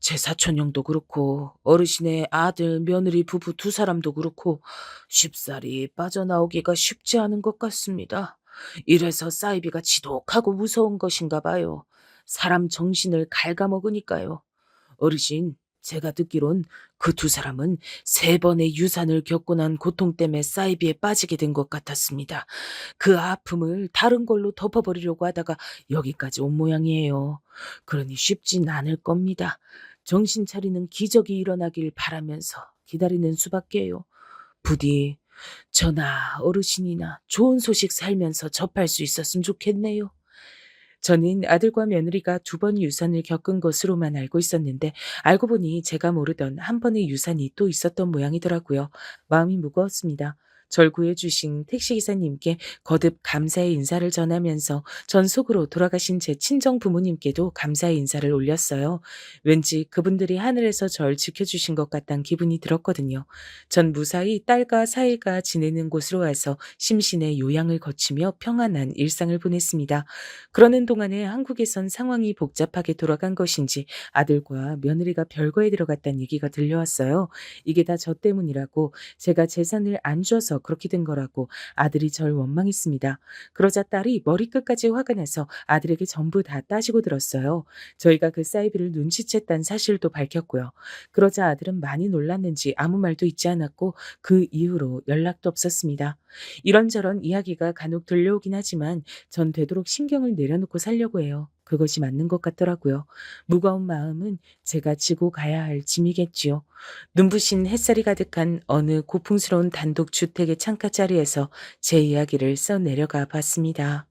제 사촌 형도 그렇고 어르신의 아들, 며느리 부부 두 사람도 그렇고 쉽사리 빠져나오기가 쉽지 않은 것 같습니다. 이래서 사이비가 지독하고 무서운 것인가 봐요. 사람 정신을 갉아먹으니까요. 어르신, 제가 듣기론 그 두 사람은 세 번의 유산을 겪고 난 고통 때문에 사이비에 빠지게 된 것 같았습니다. 그 아픔을 다른 걸로 덮어버리려고 하다가 여기까지 온 모양이에요. 그러니 쉽진 않을 겁니다. 정신 차리는 기적이 일어나길 바라면서 기다리는 수밖에요. 부디 저나 어르신이나 좋은 소식 살면서 접할 수 있었으면 좋겠네요. 저는 아들과 며느리가 두 번 유산을 겪은 것으로만 알고 있었는데 알고 보니 제가 모르던 한 번의 유산이 또 있었던 모양이더라고요. 마음이 무거웠습니다. 절 구해주신 택시기사님께 거듭 감사의 인사를 전하면서 전 속으로 돌아가신 제 친정 부모님께도 감사의 인사를 올렸어요. 왠지 그분들이 하늘에서 절 지켜주신 것 같다는 기분이 들었거든요. 전 무사히 딸과 사이가 지내는 곳으로 와서 심신의 요양을 거치며 평안한 일상을 보냈습니다. 그러는 동안에 한국에선 상황이 복잡하게 돌아간 것인지 아들과 며느리가 별거에 들어갔다는 얘기가 들려왔어요. 이게 다 저 때문이라고 제가 재산을 안 줘서 그렇게 된 거라고 아들이 절 원망했습니다. 그러자 딸이 머리끝까지 화가 나서 아들에게 전부 다 따지고 들었어요. 저희가 그 사이비를 눈치챘다는 사실도 밝혔고요. 그러자 아들은 많이 놀랐는지 아무 말도 잊지 않았고 그 이후로 연락도 없었습니다. 이런저런 이야기가 간혹 들려오긴 하지만 전 되도록 신경을 내려놓고 살려고 해요. 그것이 맞는 것 같더라고요. 무거운 마음은 제가 지고 가야 할 짐이겠지요. 눈부신 햇살이 가득한 어느 고풍스러운 단독 주택의 창가 자리에서 제 이야기를 써내려가 봤습니다.